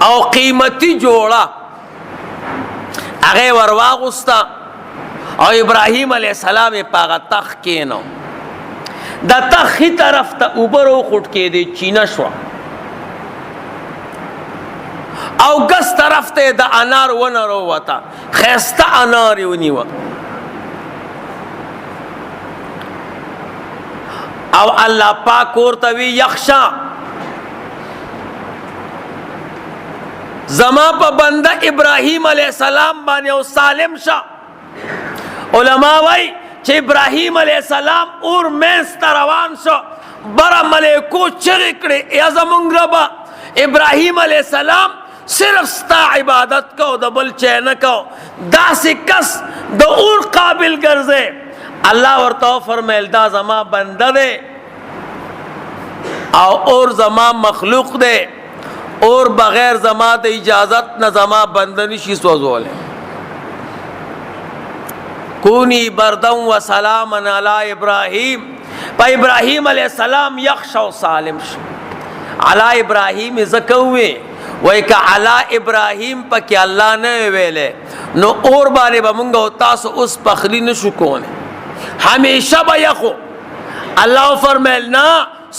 او قیمتی جوڑا اگے ورواغستا او ابراہیم علیہ السلام پاگا تخت کینو دا تخت طرف تا اوبرو خود کے دے چینا شوا او گس طرف تے دا انار ونرو وطا خیستا اناری ونیو او اللہ پاک ورتوی یخشا زما پا بندہ ابراہیم علیہ السلام بانے او سالم شا علماء وی چھ ابراہیم علیہ السلام اور میستا روان شا برا ملیکو چرکڑے یا زمانگ ربا ابراہیم علیہ السلام صرف ستا عبادت کو دا بل چین کو دا سی کس دا اور قابل گرزے اللہ ورطاو فرمیل دا زما بندہ دے اور زما مخلوق دے اور بغیر زما دا اجازت نہ زما بندنی شیس وزولے کونی بردن و سلاما علی ابراہیم پا ابراہیم علیہ السلام یخشا و سالم شو علی ابراہیم زکوے وی کہ علی ابراہیم پا کہ اللہ نے ویلے نو اور بانے با منگا تاسو اس پخلی نشو کونے ہمیشہ با یخو اللہ فرمیل نا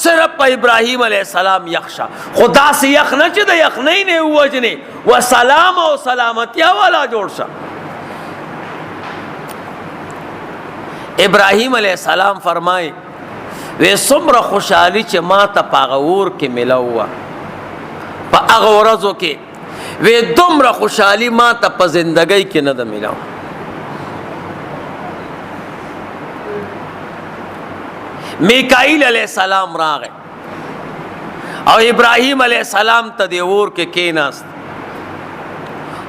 صرف پا ابراہیم علیہ السلام یخشا خدا سے یخ نہ چی دا یخ نہیں نے ہوا جنے و سلام و سلامتیا والا جوڑ شا ابراہیم علیہ السلام فرمائے وی سمر خوشحالی چی ما تا پاغور کے ملا ہوا پا اغورزو کے وی دمر خوشحالی ما تا پا زندگی کے ندہ ملا ہوا میکائیل علیہ السلام راغے اور ابراہیم علیہ السلام تا دیور کے کیناست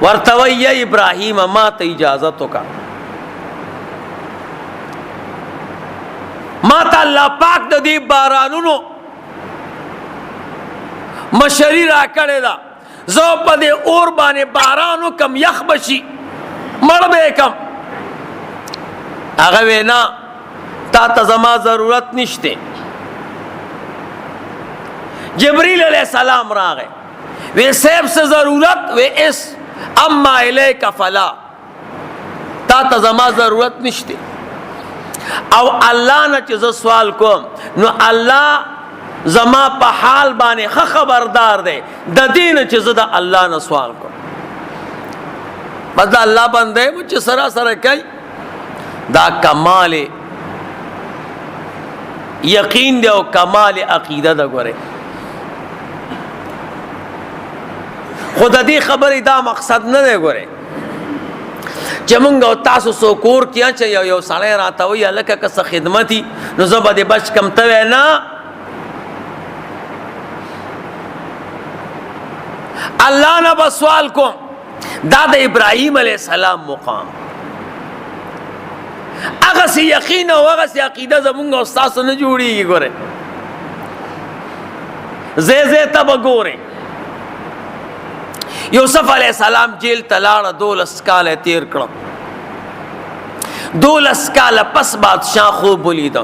ورتوی یا ابراہیم ما تا اجازتو کا ما تا اللہ پاک دا دی بارانونو مشری را کرے دا زو پا دے اور بانے بارانو کم یخ بشی مر بے کم اگوے نا تا تزما ضرورت نشتے جبریل علیہ السلام را گئے وے سیب سے ضرورت وے اس اما الیک فلا تا تزما ضرورت نشتے او الله نه چې زه سوال کوم نو الله زما په حال باندې خبردار دی د دې نه چې زه د الله نه سوال کوم. بس د الله بنده چې سره سره کوي دا کمال یقین دی او کمال عقیده ده. ګوره خو د دې خبرې دا مقصد نه دی ګوره چې مونږ او تاسو سو کور کیا چې یو سړی راته وایي هلکه که څه خدمتي نو زه به دې بچ کم ته وی نه. الله نه به سوال کوم. دا د ابراهیم علیه السلام مقام هغسې یقین او هغسې عقیده زمونږ او ستاسو نه جوړېږي. ګوره ځای ځای ته به ګورئ یوسف علیہ السلام جیل تلاړه 12 کاله تیر کړه. 12 کاله پس بادشاہ خوب ولیده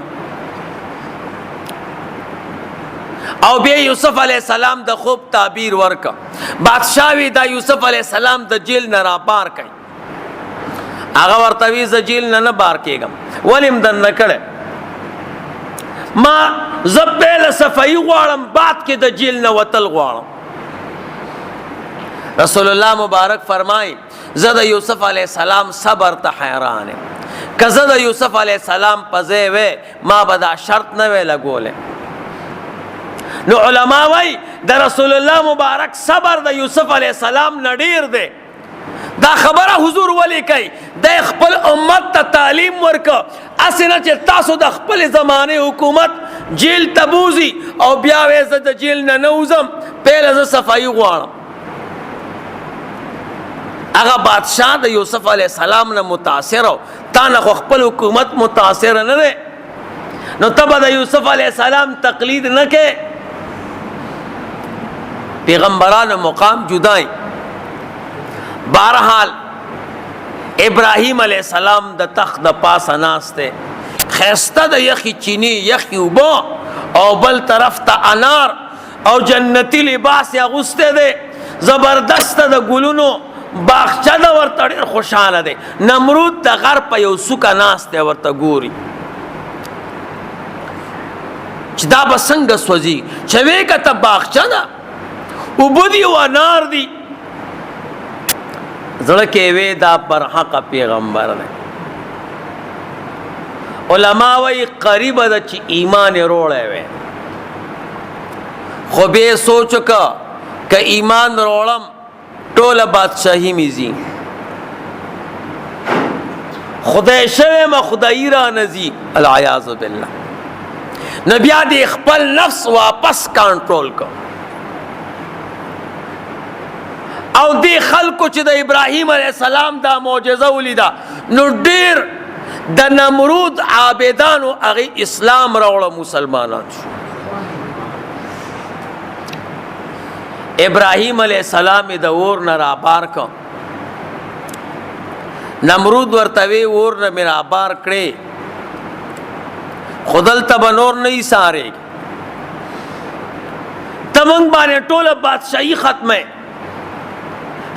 او بیا یوسف علیہ السلام د خوب تعبیر ورکا. بادشاہ وی دا یوسف علیہ السلام د جیل نه را بار کړي. هغه ورته وی ز جیل نه بار کېږم ولیم دن نه کړه ما زبل صفای غواړم بعد کې د جیل نه وتل غواړم. رسول الله مبارک فرمای زه د یوسف علیہ السلام صبر ته حیران یم. که زه د یوسف علیہ السلام په ځای وی ما به دا شرط نه وی لګولی. نو علما وای د رسول الله مبارک صبر د یوسف علیہ السلام نه ډیر دی. دا خبره حضور ولی کوي د خپل امت ته تعلیم ورکه اسې نه چې تاسو د خپل زمانه حکومت جیل ته بوځي او بیا وی زه د جیل نه نه وځم پهله زه صفایي غواړم. هغه بادشاہ د یوسف علیہ السلام نه متاثر او تا نه خو خپل حکومت متاثر نه دی نو ته به د یوسف علیہ السلام تقلید نه کې. پیغمبرانو مقام جدائی. بہرحال ابراہیم علیہ السلام د تخت د پاسه ناسته خیسته د یخی چینی یخی اوبو او بل طرف ته انار او جنتی لباس اغوسته ده زبردست د ګلونو باغچه د ورته ډېر خوشحاله دی. نمرود د غر په یو څوکه ناست دی ورته ګوري چې دا به څنګه سوځي چې ویې کته باغچه ده اوبه دي او انار دي زړه کې وی دا برحقه پیغمبر دی. علما وی قریب ده چې ایمان روړی وی خو بیا سوچ که ایمان روړم ټوله بادشاهی میزی خدای شوی ما خدایی را نزی العیاذ بالله. نبیا دی خپل نفس واپس کنټرول کو او دی خلکو چې د ابراهیم علیه السلام دا معجزه ولیده نو ډیر د نمرود عابدانو هغه اسلام راوړه مسلمانان شو. ابراهیم علیہ السلام د اور نه را بار کو. نمرود ورته وی اور نه میرا بار کړي خودل تب نور نه ساره تمنګ باندې ټوله بادشاہي ختمه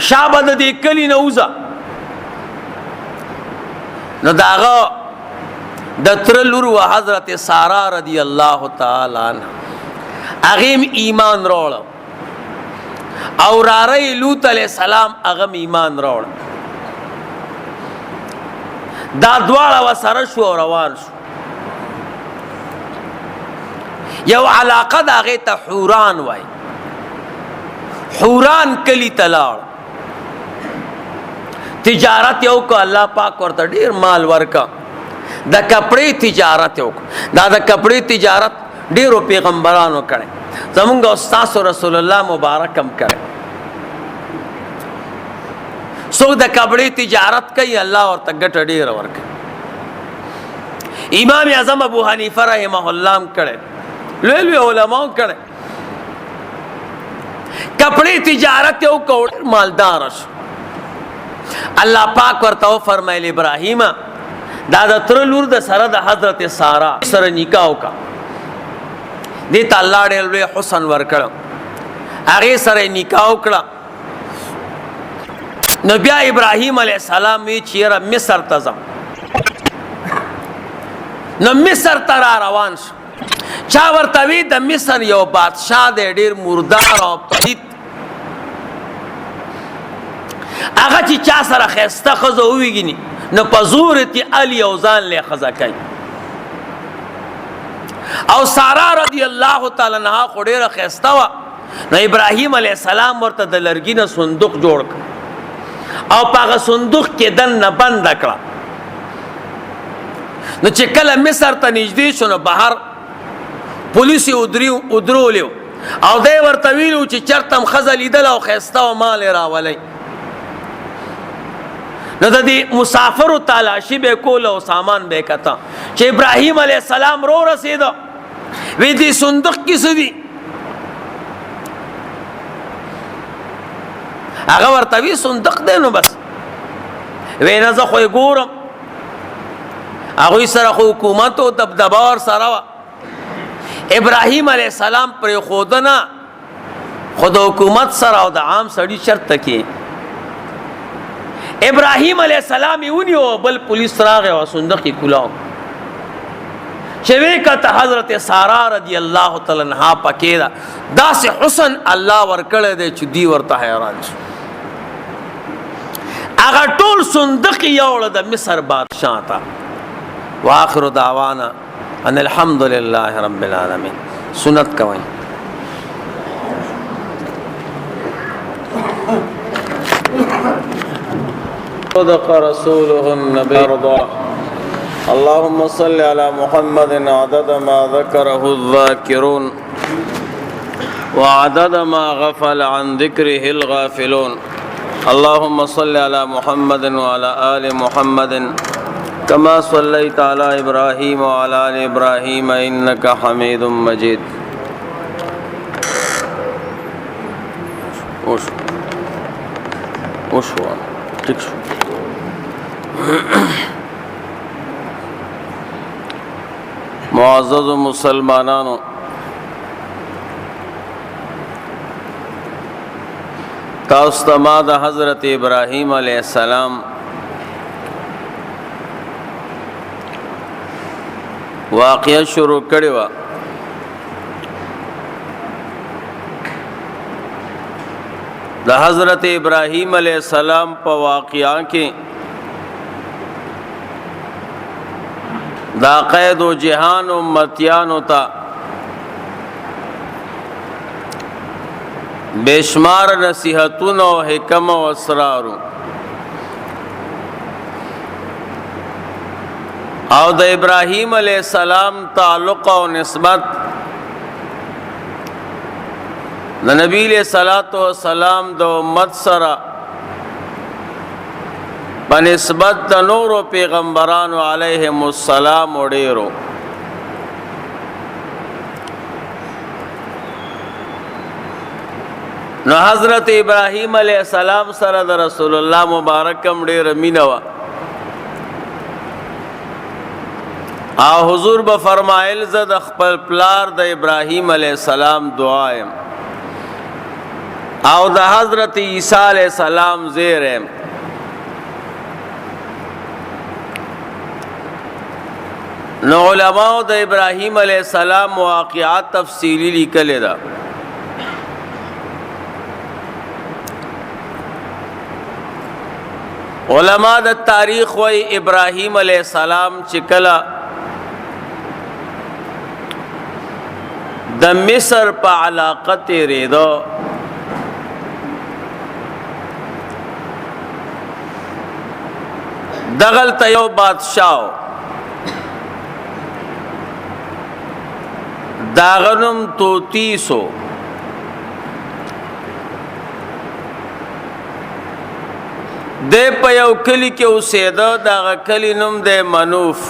شابه د دې کلی نه وزه. نو داغه د تر لور و حضرت سارا رضی الله تعالی عنها اغیم ایمان راوړ او راری لوط علیہ السلام اغم ایمان راوړ. دا دواړه وسره شو روان شو. یو علاقه دا غي ته حوران وای. حوران کلی تلاړ تجارت یو کو الله پاک ورته ډیر مال ورکا د کپڑے تجارت یو دا د کپڑے تجارت ډیرو پیغمبرانو کړي زمونږ استاد رسول الله مبارکم کړي. سو د کپڑے تجارت کوي الله ورته ګټه ډیر ورکړي. امام اعظم ابو حنیفه رحمه الله کړي لوی علماء کړي کپڑے تجارت یو کو مالدار شو. الله پاک ورته فرمایل ابراهیم دا د تر لور د سره د حضرت سارا سره نکاح وکا دې ته الله ډېر لوی حسن ورکړ هغه سره نکاح وکړه. نبی ابراهیم علیه السلام یې چیرې مصر ته ځم نو مصر ته را روان شو. چا ورته وی د مصر یو بادشاه دی ډېر مردار او پلید، هغه چې چا سره ښایسته ښځه وویني نو په زور تې الي او ځان لی ښځه کوي. او سارا رضی الله تعالی عنها خو ډېره ښایسته وه، نو ابراهیم علیه السلام ورته د لرګي نه صندوق جوړ کړ او په هغه صندوق کې دننه بنده کړه. نو چې کله مصر ته نږدې شو نو بهر پولیس یې ودرولي او دی ورته ویلي چې چېرته م ښځه لیدله او ښایسته وه مال یې راولی. نو د دې مسافرو تالاشي به یې کوله او سامان به یې کته چې ابراهیم علیه السلام رسېده، وی دې صندوق کې څه دي؟ هغه ورته وی صندوق دی نو بس. وی نه زه خو یې ګورم، هغوی سره خو حکومت و دبدبه ورسره وه. ابراهیم علیه السلام پرېښوده نه، خو د حکومت سره او د عام سړي شرط کې ابراهیم علیه السلام یې ونیو، بل پولیس راغی او صندوق یې کولاو. چې وی کته حضرت سارا رضی الله تعالی عنها پکې ده، داسې حسن الله ورکړی دی چې دوی ورته حیران شو. هغه ټول صندوق یې یوړه د مصر بادشاه ته. واخر دعوانا ان الحمد لله رب العالمین. سنت کوئ. صدق رسوله النبي الرضا. اللهم صل على محمد عدد ما ذكره الذاكرون وعدد ما غفل عن ذكره الغافلون. اللهم صل على محمد وعلى آل محمد كما صليت على إبراهيم وعلى آل إبراهيم إنك حميد مجيد. معزز مسلمانانو، تاسو ته ما د حضرت ابراهیم علیه السلام واقعه شروع کړې وه. د حضرت ابراهیم علیه السلام په واقعه کې دا قید و جهان امتیانو ته بشمار نصیحتون و حکم و اسرارو او د ابراهیم علیہ السلام تعلق و نسبت د نبی علیہ الصلوۃ والسلام د امت سره بنسبت د نور پیغمبرانو علیهم السلام وړيرو. نو حضرت ابراهیم علیہ السلام سره د رسول الله مبارکم ډېر مینه وه او حضور به فرمایل زه د خپل پلار د ابراهیم علیہ السلام دعایم او د حضرت عیسی علیہ السلام زیرم. نو علماء د ابراهیم علیہ السلام واقعات تفصیلی لیکل دا. علماء د تاریخ وی ابراهیم علیہ السلام چې کله د مصر په علاقه تیریدو دغلته یو بادشاہ داغنم توتیسو دے په یو کلی کې اوسېده. دغه کلی نوم دی منوف.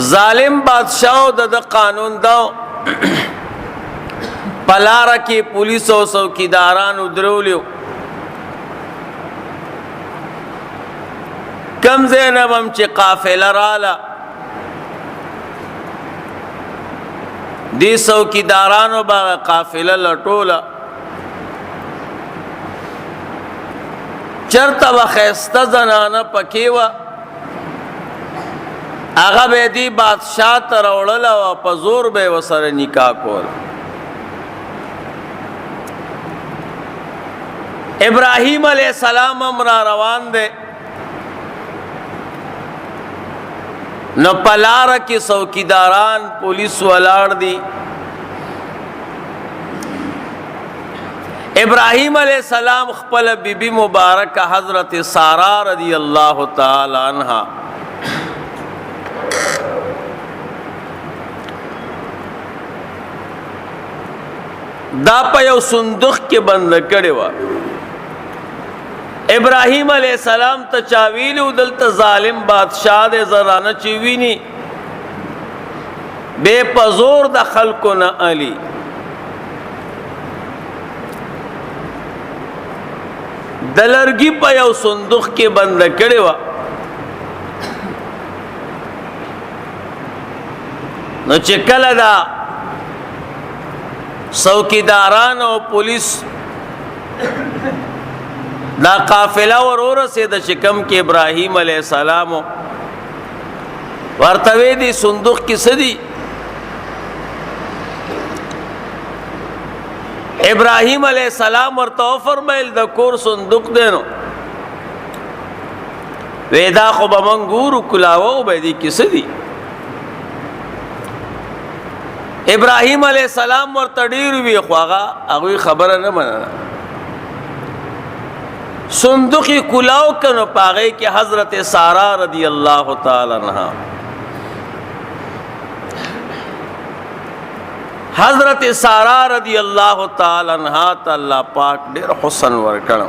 ظالم بادشاہ د قانون دا پلاره کې پولیس او څوکیداران ودرولیو. کم زینب هم چې قافله راله دی څوکیدارانو به قافله لټوله. چرته به ښایسته زنانه پکې وه هغه به دی بادشاہ ته راوړل او په زور به وسره نکاح کول. ابراهیم علیہ السلام هم را روان دی، نو پلار کې څوکیداران پولیس ولاړ دي. ابراهیم علیہ السلام خپل بیبی مبارک حضرت سارا رضی اللہ تعالی عنہا دا په یو صندوق کې بند کړی و. ابراهیم علیہ السلام ته چاویلو دلته ظالم بادشاہ دې زرانه چې ویني بے پزور د خلکو نه علی. د لرګي په یو صندوق کې بند کړی و. نو چې کله دا څوکیداران او پولیس دا قافله ورورسېده چې کوم کې ابراهیم علیہ السلام ورته وی دي صندوق کې څه دي؟ ابراهیم علیہ السلام ورته فرمایل د کور صندوق دی. نو ودا خو به مونږ ګورو کلاوه به دي کې څه دي؟ ابراهیم علیہ السلام ورته ډیر وی خو هغه خبره نه منله. صندوق کلاو کنو پاغه کې حضرت سارا رضی اللہ تعالی عنہا حضرت سارا رضی اللہ تعالی عنہا ته الله پاک ډیر حسن ورکړو.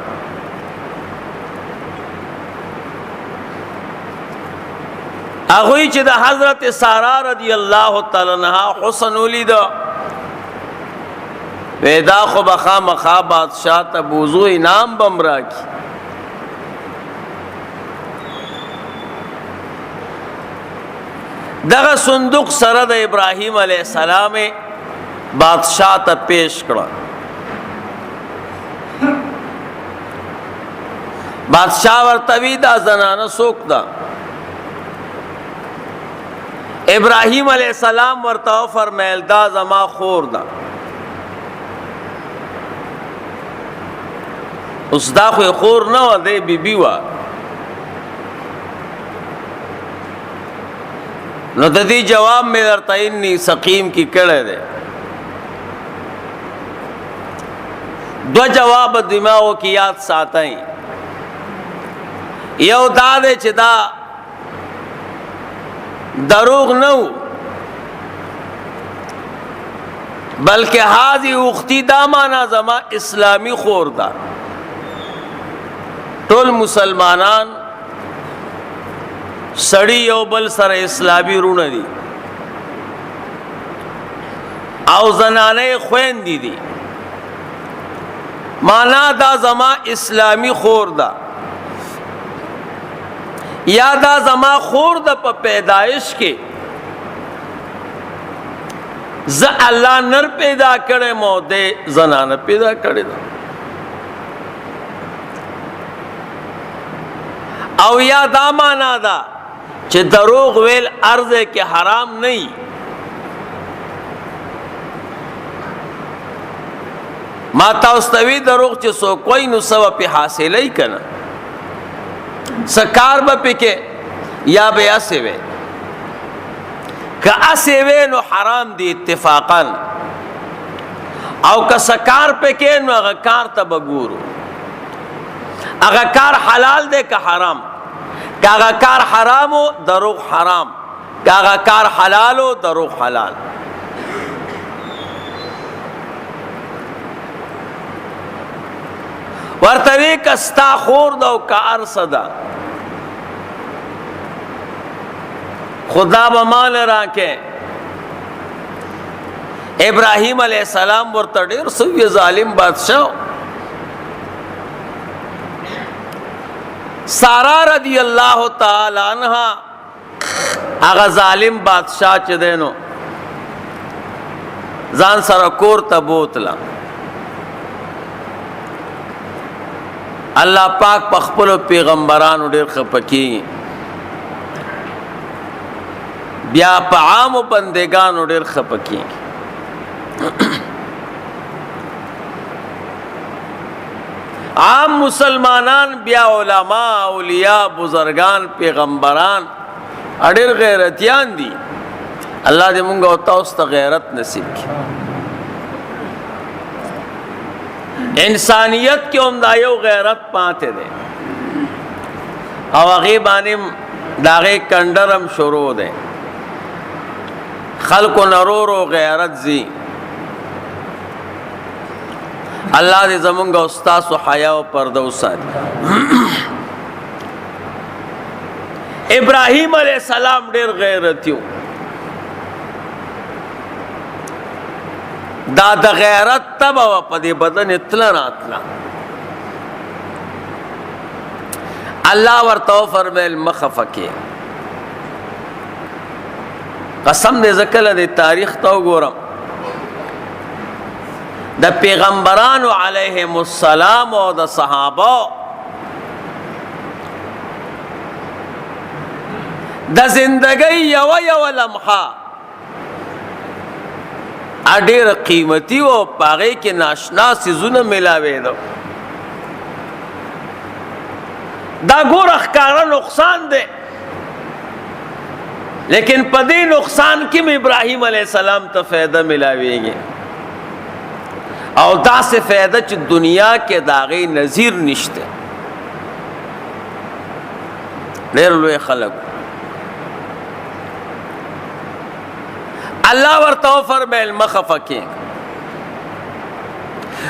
هغه چې د حضرت سارا رضی اللہ تعالی عنہا حسن ولید ودا خو بخا مخا بادشاہ ته بوزو انعام بمرا کی. دغه صندوق سره د ابراهیم علیہ السلام بادشاہ ته پیش کړه. بادشاہ ورته وی دا زنانه څوک ده؟ ابراهیم علیہ السلام ورته فرمایل دا زما خور ده. اوس دا خو خور نه و دی بیبي وه. نو د دې جواب مې درته انی سقیم کې کړی دی. دو جواب دماغو کې یاد ساتئ. یو دا دی چې دا دروغ نه و بلکې هذه اختی دا معنا زما اسلامی خور ده. ټول مسلمانان سړی یو بل سره اسلامي رونه دي او زنانه خويندې دي. معنا دا زما اسلامی خور ده یا دا زما خور ده په پیدایش کې ز الله نر پیدا کړي مو دې زنانه پیدا کړي ده. او یا دا معنا دا چې دروغ ویل عرض کې حرام نه. ما تاسو ته وی دروغ چې سو کوئی نو سبب په حاصلې کنه سکار به پکې یا به اسوي که اسوي نو حرام دي اتفاقا او که سکار پکې نو هغه کار ته بګورو هغه کار حلال دی که حرام. که هغه کار حرامو دروغ حرام، که هغه کار حلالو دروغ حلال. ورته وی کستا خور دا او که ارصدا خدا به مال راکې. ابراهیم علیہ السلام ورته ډیر سوی ظالم بادشاہ. سارا رضی اللہ تعالی عنہا هغه ظالم بادشاہ چې دینو ځان سره کور ته بوتله. الله پاک په خپل پیغمبرانو ډېر خپه کیږي. بیا په عامو بندگانو ډېر خفه کېږي. عام مسلمانان بیا علماء اولیاء بزرگان پیغمبران ډېر غیرتیان دي. الله دې مونږ او تاسو ته غیرت نصیب کړي. انسانیت کې هم دا یو غیرت پاتې دی او هغې باندې د هغې کنډر هم شروع دی. خلکو نه ورو ورو غیرت ځي. الله دې زمونږ او ستاسو حیا او پرده وساتي. ابراهیم علیه السلام ډېر غیرتی و. دا د غیرت تبه وه په دې بدن یې تله راتله. الله ورته وفرمیل مه خفه کېږه. قسم دې زه کله دې تاریخ ته وګورم د پیغمبرانو علیهم السلام او د صحابه د زندګۍ یوه لمحه ډېره قیمتي و. په هغې کې ناشنا څیزونه میلاوېده. دا ګوره ښکاره نقصان دی، لیکن په دې نقصان کې م ابراهیم علیه السلام ته فایده میلاویږي او داسې فایده چې دنیا کې د هغې نظیر نشته. ډېر لوی خلک الله ورته وفرمیل مه خفه کېږه،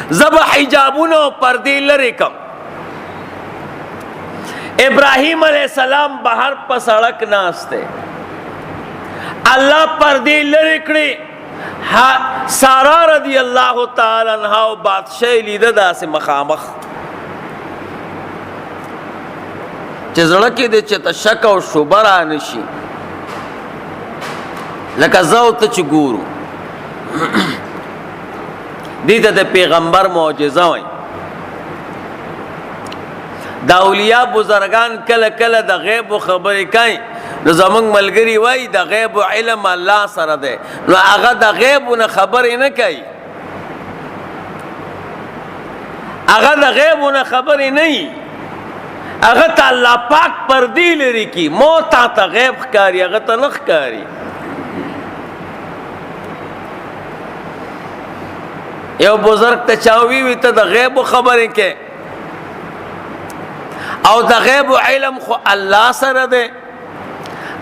زه به حجابونه او پردې لرې کړم. ابراهیم علیه السلام بهر په سړک ناست دی. الله پردې لرې کړې. سارا رضی الله تعالی عنها او بادشاہ لیده داسې مخامخ چې زړه کې دی چې ته شک او شبه رانشي لکه زه او ته چې ګورو. دې ته د پیغمبر معجزه وایي. د اولیاء بزرگان کله کله د غیب خبرې کوي. نو زمونږ ملګري وایي د غیب علم الله سره دی، نو هغه د غیبونه خبرې نه کوي. هغه د غیبونه خبرې نه وي، هغه ته الله پاک پردې لري کي. مو تا ته غیب ښکاري، هغه ته نه ښکاري. یو بزرگ ته چا ووي ته د غیبو خبرې کې او د غیب علم خو الله سره دی.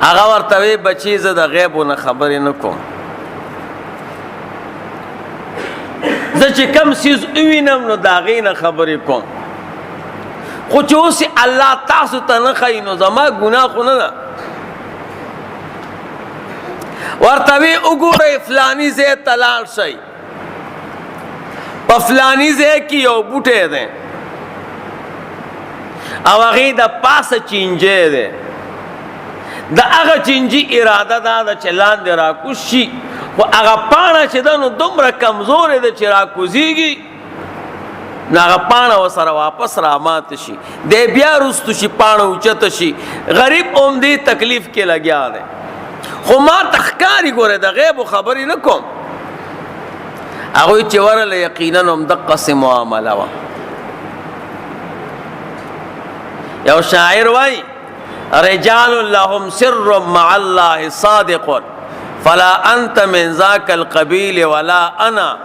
هغه ورته وی بچی زه د غیبو نه خبرې نه کوم. زه چې کم څیز ووینم نو د هغې نه خبرې کوم، خو چې اوس الله تاسو ته نه ښایي نو زما ګناه خو نه ده. ورته وی وګورئ فلاني ځای ته لاړ شئ، په فلاني ځای کې یو بوټی دی او هغې د پاسه چینجی دی. د هغه چینجي اراده دا ده چې لاندې راکوز شي، خو هغه پاڼه چې ده نو دومره کمزورې ده چې راکوزېږي نو هغه پاڼه ورسره واپس راماته شي، دی بیا رستو شي، پاڼه اوچته شي. غریب هم دې تکلیف کې لګیا دی. خو ما ته ښکاري ګوره د غیبو خبرې نه کوم. هغوی چې ورله یقینا همدقسې معامله وه. یو شاعر وایي رجال لهم سر مع الله صادق فلا انت من ذاك القبيل ولا انا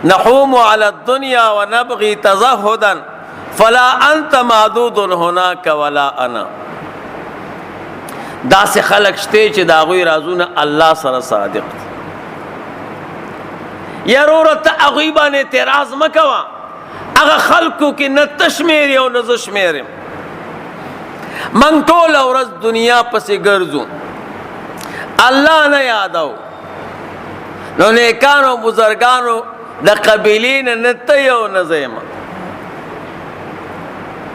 نحوم على الدنيا ونبغي تزهدا فلا انت معدود هناك ولا انا. داسې خلک شته چې د هغوی رازونه الله سره صادق دي. یاروره ته هغوی باندې اعتراض مه کوه. هغه خلکو کې نه ته شمېرې او نه زه شمېرم. من ټوله ورځ دنیا پسې ګرځو، الله نه یادو. نو نیکانو بزرگانو د قبیلې نه ته یو نه زه یم.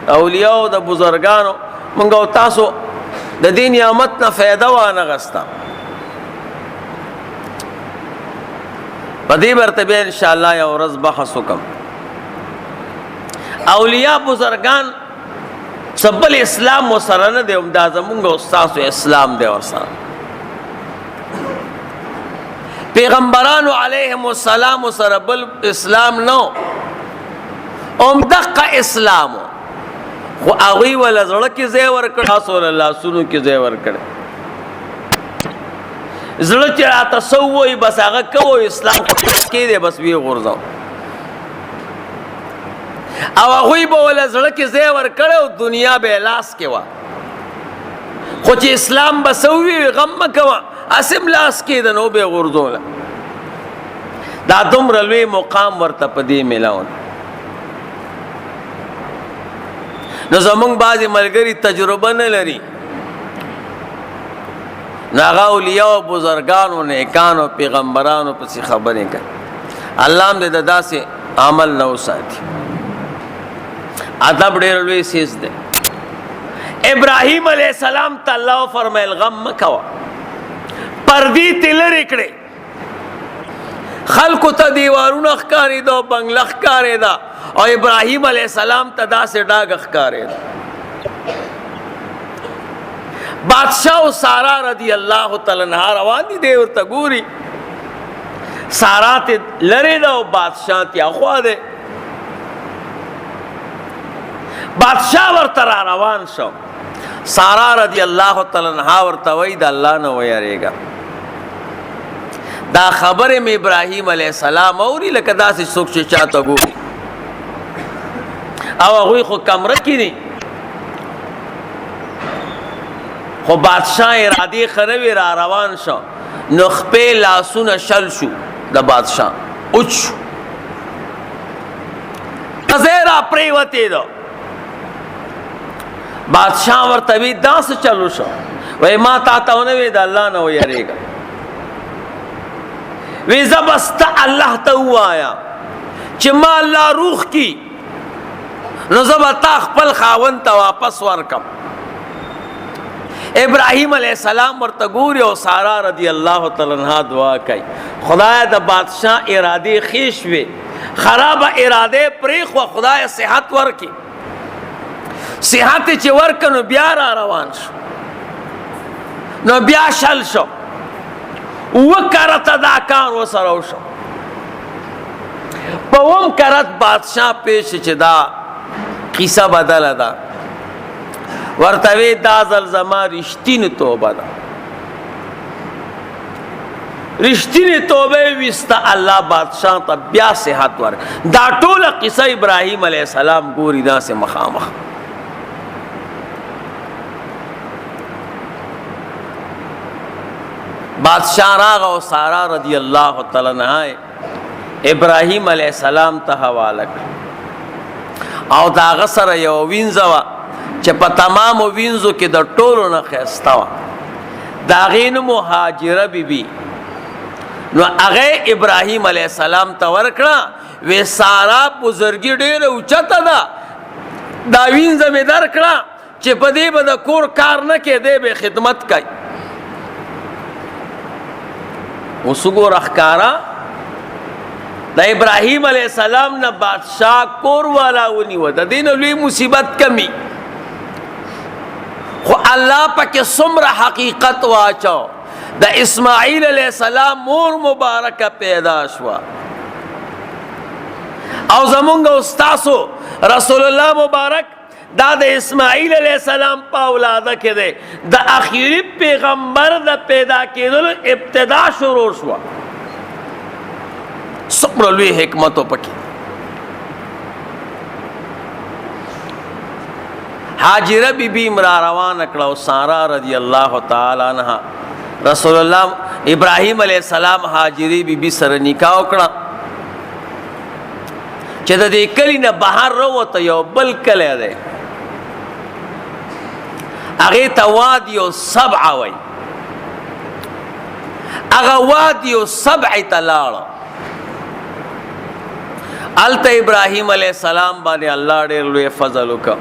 اولیاو د بزرگانو موږ او تاسو د دې نعمت نه فایده وانغسته. په دې برته بیا انشاءالله یو ورځ بحث وکړم. اولیاء بزرگان سبل اسلام ورسره نه دی، دا زمونږ او ستاسو اسلام دی ورسره. پیغمبرانو علیهم السلام سره بل اسلام نو دقه اسلام خو هغوی ولا زړه کې ځای ورکړ رسول الله سونو کې ځای ورکړ زړه چې راته سووي بس هغه کوو اسلام کې دی بس وی غورځاو او هغوی به ولا زړه کې ځای ورکړ او دنیا به لاس کې وه خو چې اسلام به سووي غم مه کوه اسم لاس کې د نو به غورځوله دا دومره لوی مقام ورته په دې میلاون نو زمونږ بعضې ملګري تجربه نه لري نو هغه اولیاء او بزرګانو نیکانو پیغمبرانو پسې خبرې کوي الله هم دې د داسې عمل نه وساتي ادب ډېر لوی څیز دی ابراهیم علیه السلام ته الله فرمیل غم مه کوه پردې ترې لرې کړې خلکو ته دیوارونه ښکارېده او بنګله ښکارېده او ابراهیم علیه السلام ته داسې ډاګه ښکارېده بادشاہ او سارا رضی الله تعالی عنها روان دي دی ورته ګوري سارا ته لرې ده او بادشاہ ته اخوا دی بادشاہ ورته را روان شو سارا رضی الله تعالی عنها ورته وایي د الله نه ویریږه دا خبره مې ابراهیم علیه السلام اوري لکه داسې څوک چې چاته ګوري او هغوی خو کمره کې دي خو بادشاہ ارادې ښه نه وي را روان شو نو خپې لاسونه شل شو د بادشاہ اوچ شو ښځی را پرېوتېده بادشاہ ورته وی دا څه چلو شو وایي ما تا ته ونه وی د الله نه ویریږه وی زه بس ته الله ته ووایم چې ما الله روح کی نو زه به تا خپل خاوند ته واپس ورکم ابراهیم علیه السلام ورته ګوري او سارا رضی الله تعالی عنها دعا کوي خدای د بادشاہ ارادې ښې شوې خرابه ارادې پرېښوه خدای صحت ورکړي صحت چې ورکه نو بیا را روان شو نو بیا شل شو وکرته دا کار وسره وشو په اوم کرت بادشاہ پیش چې دا قصه بدله ده ورته وی دا ځل زما رښتینې توبه ده رښتینې توبه یې ویسته الله بادشاہ ته بیا صحت ورکړه دا ټوله قصه ابراهیم علیه السلام ګوري داسې مخامخ بادشاہ راغ او سارا رضی الله تعالی عنها ابراهیم علیه السلام ته حواله کړ او دا هغه سره یو وینځه وه چې په تمامو وینځو کې د ټولو نه ښایسته وه د هغې نوم هاجره بیبي نو هغه ابراهیم علیه السلام ته ورکړه وی سارا بزرګي ډېره اوچته ده دا وینځه مې درکړه چې په دې به د کور کار نه کېدی به خدمت کوي اوس وګوره ښکاره د ابراهیم علیه السلام نه بادشاہ کور والا ونیوه د دې نه لوی مصیبت کمی خو الله پکې څومره حقیقت واچو د اسماعیل علیه السلام مور مبارکه پیدا شوه او زمونږ استاسو رسول الله مبارک دا د اسماعیل علیه السلام په اولاده کې دی د اخیری پیغمبر د پیدا کېدلو ابتدا شروع شوه څومره لوی حکمت و پکې حاجره بیبي را روانه کړه او سارا رضی الله تعالی عنها رسول الله ابراهیم علیه السلام حاجرې بیبي سره نکاح وکړه چې د دې کلي نه بهر راووته یو بل کلی دی هغې ته وادي السبع وایي هغه وادي السبع ته لاړه هلته ابراهیم علیه السلام باندې الله ډېر لوی فضل وکړه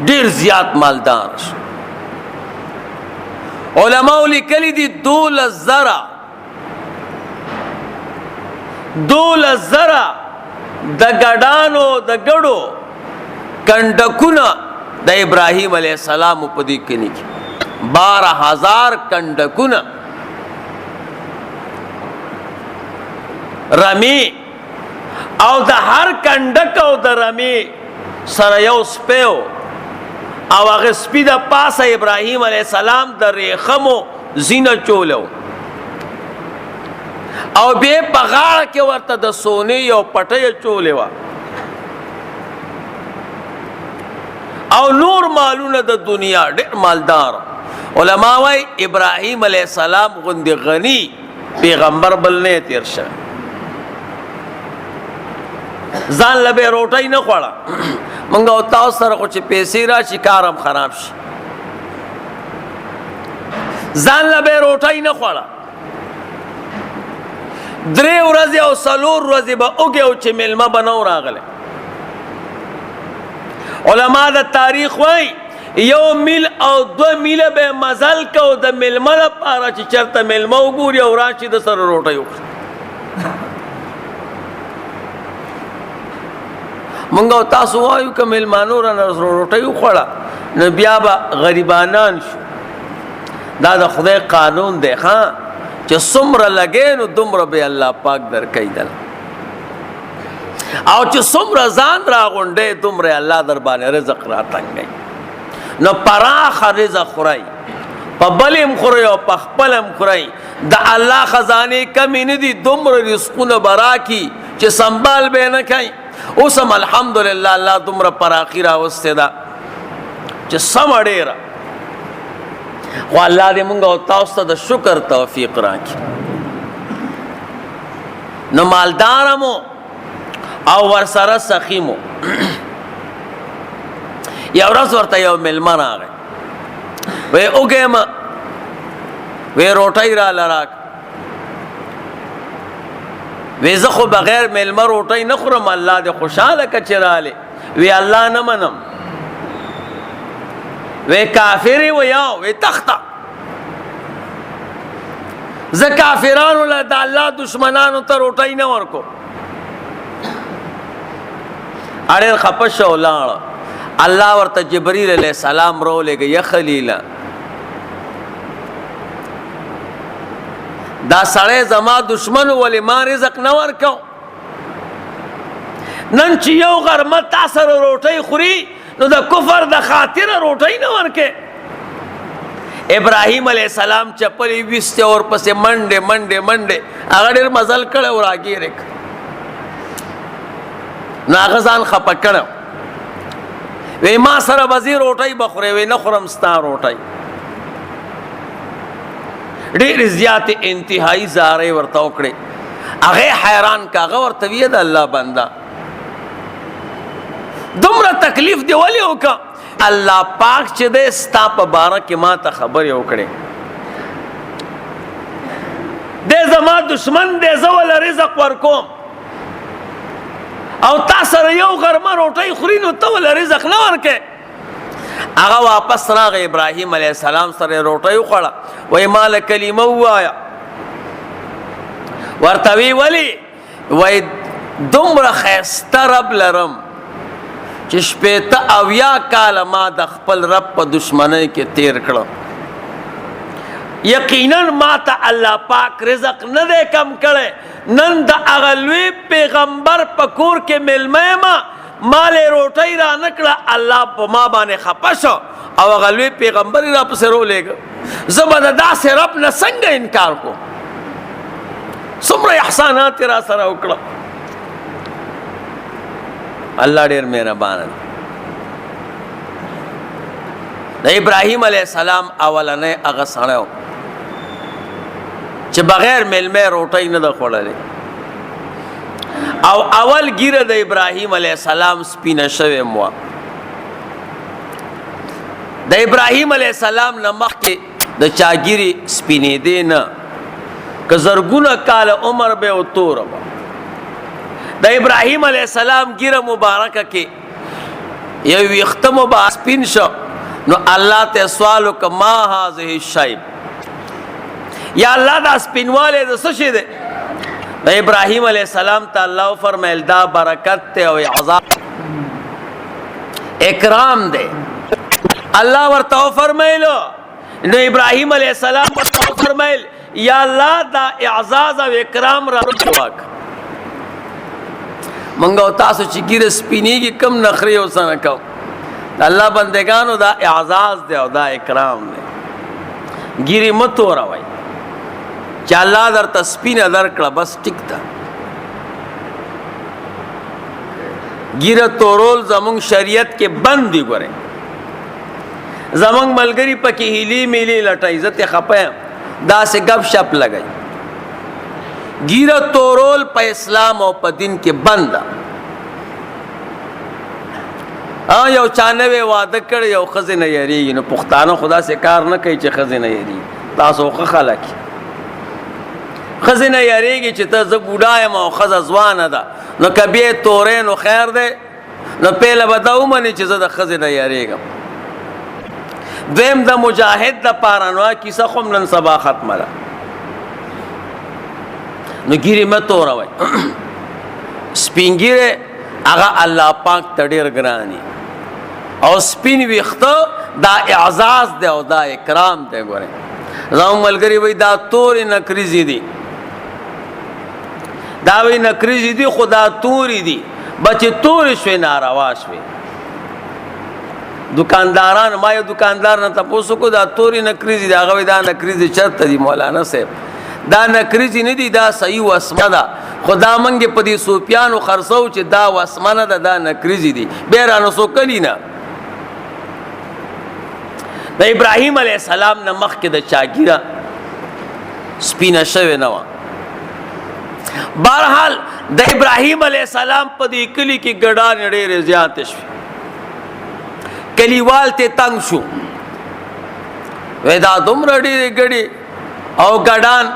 ډېر زیات مالدار شو علماء لیکلي دي 12,000 د ګډانو د ګډو کنډکونه د ابراهیم علیه السلام په دې کلي کې 12,000 کنډکونه رمی، او د هر کنډک او د رمی سره یو سپیو، او هغه سپي د پاسه ابراهیم علیه السلام د ریخمو زینه چولو، او بیا په غاړه کې ورته د سونې یو پټۍ چولې وه، او نور مالونه د دنیا، ډېر مالدار. علما وایي ابراهیم علیه السلام غوندې غني پیغمبر بل نه تیر شه. ځان له به روټۍ نه خوړه، مونږ او تاسو سره خو چې پیسې راشي کار هم خراب شي. ځان له به روټۍ نه خوړه، 3 ورځې او 4 ورځې به اوږې او چې میلمه به نه و راغلی. علما د تاریخ وایي 1 میل او 2 میله به مزل کو د میلمه لپاره چې چېرته میلمه وګوري او راشي د سره روټۍ وخوري. مونږ او تاسو وایو که میلمانو رانه روټۍ وخوړه نو بیا به غریبانان شو. دا د خدای قانون دی ښه، چې څومره لګې نو دومره به الله پاک درکوي دل، او چې څومره ځان راغونډې دومره الله در باندې رزق راتنګوي. نو پراخه رزق خورئ، په بل هم خورئ او په خپل هم خورئ. د الله خزانې کمې نه دي، دومره رزقونه به راکړي چې سنبال به یې نه کوي. اوس هم الحمدلله الله دومره پراخي راوستې ده چې سمه ډېره. خو الله دې مونږ او تاسو ته د شکر توفیق راکړي. نو مالدار مو او ورسره سخي مو. یو ورځ ورته یو میلمه راغی، وی اوږې مه، وی روټۍ راله راکړه. وی زه خو بغیر میلمه روټۍ نه خورم، الله دې خوشحاله که چې رالې. وی الله نه منم. وی کافرې و یا وی تخته، زه کافرانو له د الله دشمنانو ته روټۍ نه ورکو. اړیر خپه شو ولاړه. الله ورته جبرئیل علیه السلام راولېږه، یا خلیله دا سړی زما دشمن ولې ما رزق نه ورکو؟ نن چې یو غرمه تا سره روټۍ خوري نو د کفر د خاطره روټۍ نه ورکې. ابراهیم علیه السلام چپلې ویستې او ورپسې منډې منډې منډې، هغه ډېر مزل کړی او راګیرې کړ. نو هغه ځان خفه کړی، وی ما سره به ځې روټۍ به خورې؟ وی نه خورم ستا روټۍ. ډېرې زیاتې انتهایي زارۍ ورته وکړې. هغه حیران که، هغه ورته ویې د الله بنده دومره تکلیف دی ولې وکړه؟ الله پاک چې دی ستا په باره کې ما ته خبرې وکړې. دی زما دشمن دی، زه وله رزق ورکوم، او تا سره یو غرمه روټۍ خوري نو ته وله رزق نه ورکې. هغه واپس راغی، ابراهیم علیه السلام سره روټۍ وخوړه. وایي ما له کلمه ووایه. ورته وی ولې؟ وایي دومره ښایسته رب لرم چې 80 کاله ما د خپل رب په دشمنۍ کې تیر کړه. یقینا ما ته الله پاک رزق نه دی کم کړی. نن د هغه لوی پیغمبر په کور کې میلمه یمه، ما لې روټۍ را نه کړه، الله په ما باندې خفه شو او هغه لوی پیغمبر یې راپسې راولېږه. زه به د داسې رب نه څنګه انکار کوم؟ څومره احسانات یې را سره وکړه. الله ډېر مهربانه دی. د ابراهیم علیه السلام اولنی هغه سړی و چې بغیر میلمه روټۍ نه ده خوړلې، او اول ګیره د ابراهیم علیه السلام سپینه شوې وه. د ابراهیم علیه السلام نه مخکې د چا ګیرې سپینېدې نه، که زرګونه کاله عمر به او توره به. د ابراهیم علیه السلام ګیره مبارکه کې یو ویښته مو به سپین شو، نو الله ته سوال وکړه ما هذه الشیب، یا الله دا سپینوالی د څه شی دی؟ د ابراهیم علیه السلام ته الله وفرمیل دا برکت دی او اعظام اکرام دی. الله ورته وفرمیلو نو ابراهیم علیہ السلام فرمایل یا الله دا اعزاز او اکرام را رواک منګو تاسو چې ګیره سپینیږي کم نخري اوسنه کو الله بندگانو دا اعزاز دی او دا اکرام دی ګیری متو راوي چې الله در تسپینه درکړه بس ټیک تا ګیره تورول زمون شریعت کې بند دی ګوره زمون ملګری پکې هیلی میلی لټای عزت خپه دا سے گپ شپ لګای ګیره تورول په اسلام او په دین کې بند یو چانوي واده کړ یو خزینه یریږي نو پښتانه خدا سے کار نه کوي چې خزینه یری تاسو خو خلک خزینه یریږي چې ته ز بوډایم او خزه ځوانه ده نو کبه تورې نو خیر ده نو پهله بداو منی چې زه د خزینه یریږم دیم د مجاهد د پارانوا کیسه خو نن سبا ختمه ده نو ګیری متو راوي سپینګیره هغه الله پاک تډیر ګرانی او سپین ویخته دا اعزاز دی او دا اکرام دی ګوره زمو ملګری وای دا تور نکریزی دی دا وی نکریزی دی خدا توری دی بچ تور شوی ناروا شوی دکانداران ما یو دکاندار نه تاسو کو دا تور نکریزی دا غوی دا نکریزی چرته دی مولانا صاحب دا نکریزی نه دی دا صحیح وسمه ده خدا منګه پدی سوپیانو خرڅو چې دا وسمنه ده دا نکریزی دی بیرانو سو کلینا د ابراهیم علیه السلام نه مخکې د چاګیره سپینه شوی نه و بهرحال د ابراهیم علیه السلام په دې کلی کې ګډان ډېرې زیاتې شوې کلیوال ته تنګ شو وې دا دومره ډېرې ګډې او ګډان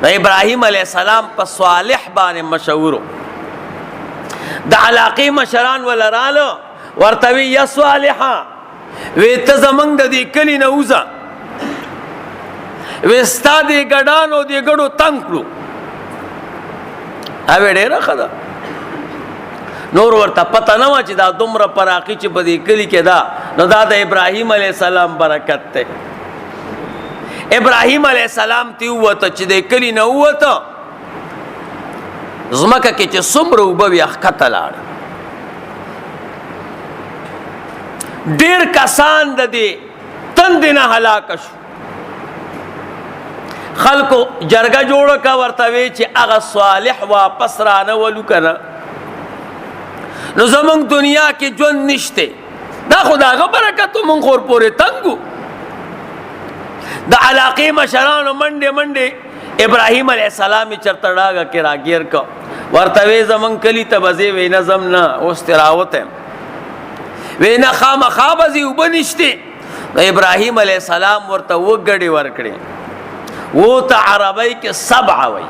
د ابراهیم علیه السلام په صالح باندې مشهور د علاقې مشران ولرالو ورته وی یا صالحا وې ته زمنګ د دې کلی نه وځه وې ستا دې ګډانو دې ګډو تنګ کړو اوی ډېره ښه ده نور ورته پته نه وه چې دا دومره پراخي چې په دې کلي کې ده نو دا د ابراهیم علیه السلام برکت دی ابراهیم علیه السلام تی ووته چې د کلي نه ووته ځمکه کې چې څومره اوبه وي ښکته لاړ ډېر کسان د دې تندې نه هلاکه شو خلکو جرګه جوړه کا ورته وی چې هغه صالح واپس رانه ولو کنه نو زمونږ دنیا کې ژوند نشته دا خدای برکت مونږ خور پورې تنګو د علاقې مشرانو منډه منډه ابراهیم علیه السلام چرته ډاګه کې راګیر کو ورته وی زمونږ کلی ته بځې وی نظم نه اوس تراوت وی نه خامخا بځې وبنشته ابراهیم علیه السلام ورته وګړي ورکړي وہ تا عربی کے سبع وی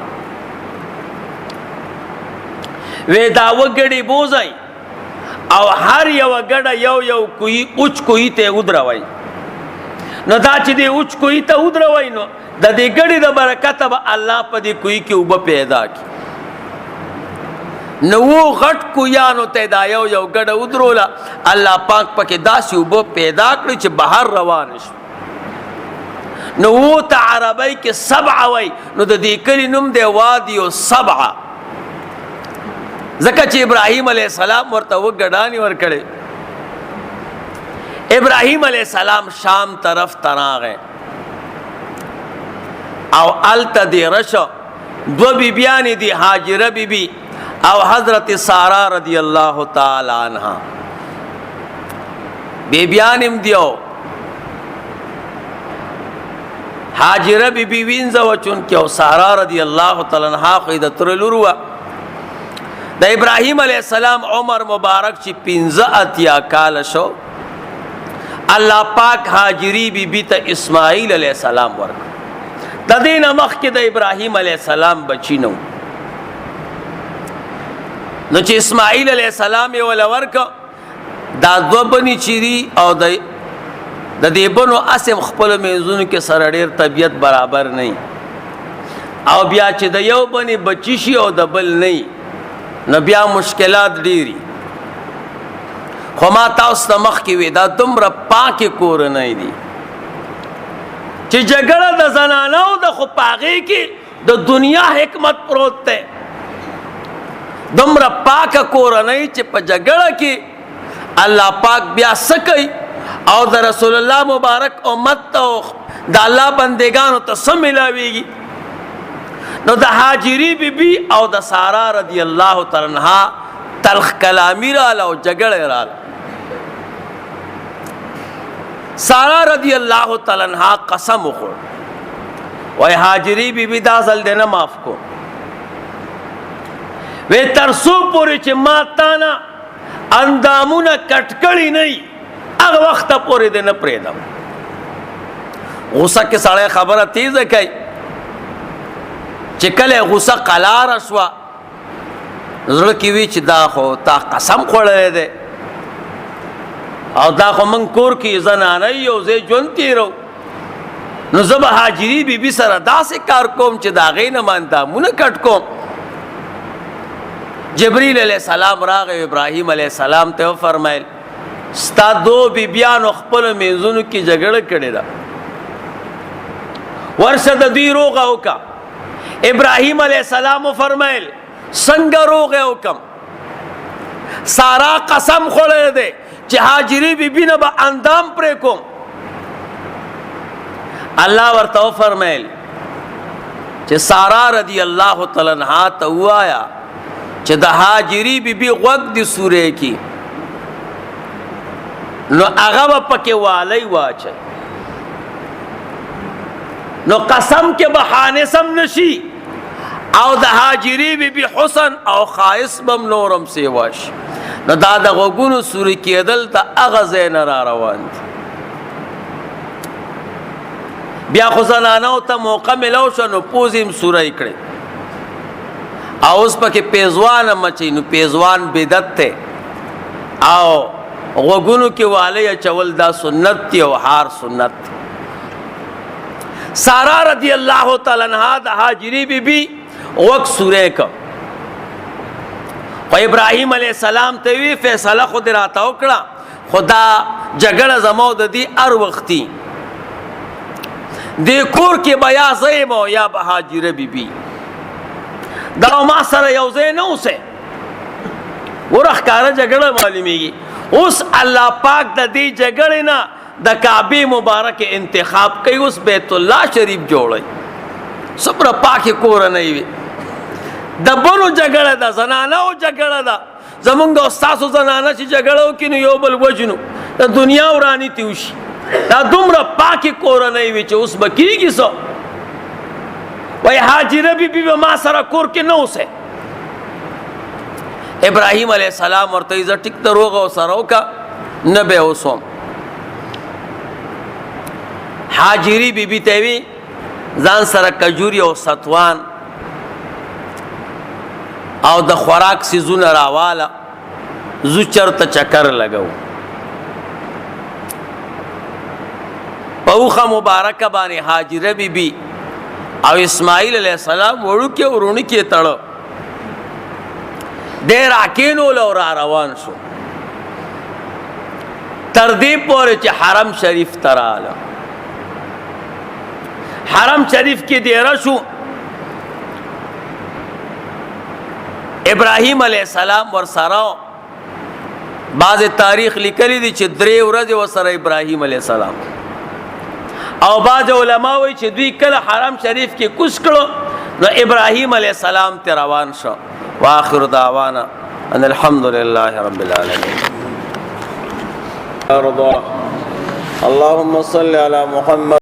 وی دا وگڑی بوزائی او ہر یو گڑا یو کوئی اچ کوئی تے ادروی نو دا چی دے اچ کوئی تے ادروی نو دا دے گڑی دا برکت با اللہ پا دے کوئی کی اوبا پیدا کی نو وہ غٹ کویانو تے دا یو گڑا ادرولا اللہ پاک پا کے دا سی اوبا پیدا کری چی بہر روانش نو وہ تا عربی کے سبع وی نو دا دی کلی نم دے وادی و سبع زکا چی ابراہیم علیہ السلام ورطا وہ گڑانی ورکڑے ابراہیم علیہ السلام شام طرف تراغے او علتا دی رشو دو بی بیانی دی حاجر بی بی او حضرت سارا رضی اللہ تعالی عنہ بی بیانیم دیو حاجره بی بی وینځه و چون کې او سارا رضی الله تعالی عنها خو د تر لوروا د ابراهیم علیه السلام عمر مبارک چې 15 اتیا کال شو الله پاک حاجری بی بی ته اسماعیل علیه السلام ورک د دین مخ کې د ابراهیم علیه السلام بچی نو چې اسماعیل علیه السلام یې ول ورک دا دو بنی چيري او د دې بنو اسم خپل منځونو کې سره ډېر طبيعت برابر نه او بیا چې د یو بنی بچی شي او د بل نه نو بیا مشکلات ډېری خو ما تاسو ته مخ کې وې دا دومره پاکه کور نه دي چې جګړه د زنانو د خو پاغې کې د دنیا حکمت پروت دی. دومره پاکه کورنۍ چې په جګړه کې الله پاک بیا څه کوي او د رسول الله مبارک امت ته د الله بندگانو ته څه ملاویږي. نو د هاجری بی بی او د سارا رضی الله تعالی عنها تلخ کلامی رااله او جګړه رااله. سارا رضی الله تعالی عنها قسم وخوړ وای هاجری بی بی دا ځل دې نه معاف کو وی ترسو پورې چې ما تانا اندامونه کټکړی نه هغه وخت پورې دې نه پرېږدم. غصه کې سړی خبره تیزه کوي چې کله غصه قلاره شوه زړه کې وي چې دا خو تا قسم خوړلی دی او دا خو موږ کور کې زنانه یو ځای ژوند تېرو نو زه به هاجري بیبي سره داسې کار کوم چې د هغې نه ما اندامونه کټ کوم. جبریل علیہ السلام راغی ابراهیم علیہ السلام ته وفرمیل ستا دو بیبیانو خپلو منځونو کې جګړه کړې ده ورشه د دوی روغه وکړه. ابراهیم علیہ السلام وفرمیل څنګه روغه وکړم؟ سارا قسم خوړلی دی چې هاجري بیبي نه به اندام پرې کوم. الله ورته وفرمیل چې سارا رضی الله تعالی عنها ته ووایه چې د هاجري بیبي غوږ د سورې کې نو هغه به پکې والی واچي نو قسم کې به حانسم نشي او د هاجري بیبي حسن او خایس بم نورم سیوا شي. نو دا د غوږونو سورې کېدل د هغه ځای نه را روان دي. بیا خو زنانو ته موقع ملو شو نو پوز یې سوری کړې او اوس پکې پیزوان مچي نو پیزوان بدعت دی او غوږونو کې والی اچول دا سنت دی او هار سنت دی. سارا رضی الله تعالی عنها د هاجري بیبي غوږ سوری کړ خو ابراهیم علیہ السلام ته وی فیصله خو دې راته وکړه خو دا جګړه زما د دې هر وختي دې کور کې به یا زه یم او یا به هاجره بیبي دا ما سره یو ځای نه اوسئ. وره ښکاره جګړه معلومیږي. اوس الله پاک د دې جګړې نه د کعبې مبارک انتخاب کوي. اوس بیت الله شریف جوړوي. څومره پاکې کورنۍ وي. د بلو جګړه ده زنانو جګړه ده. زمونږ او ستاسو زنانه چې جګړه وکړي نو یو بل وژنو د دنیا وراني تیوشي. دا دومره پاکې کورنۍ وي چې اوس به کېږي څه وای هاجره بیبي به ما سره کور کې نه اوسئ. ابراهیم علیہ السلام ورته وایي زه ټیک ته روغه ورسره وکړه نه به اوسم. هاجري بیبي ته وي ځان سره کجوري او ستوان او د خوراک سیزونه راواله زو چرته چکر لګو. په اوښه مبارکه باندې هاجره بیبي او اسماعیل علیہ السلام وړوکې وروڼکې تړه دی راکېنول او را روان شو تر دې پورې چې حرم شریف ته راغله. حرم شریف کې دیره شو. ابراهیم علیہ السلام ورسره بعض تاریخ لیکلی دی چې 3 ورځې ورسره ابراهیم علیہ السلام او بعض علما وایي چې دوی کله حرم شریف کې کوز کړو نو ابراهیم علیہ السلام ته روان شو. واخر دعوانا ان الحمد لله رب العالمين. اللهم صل على محمد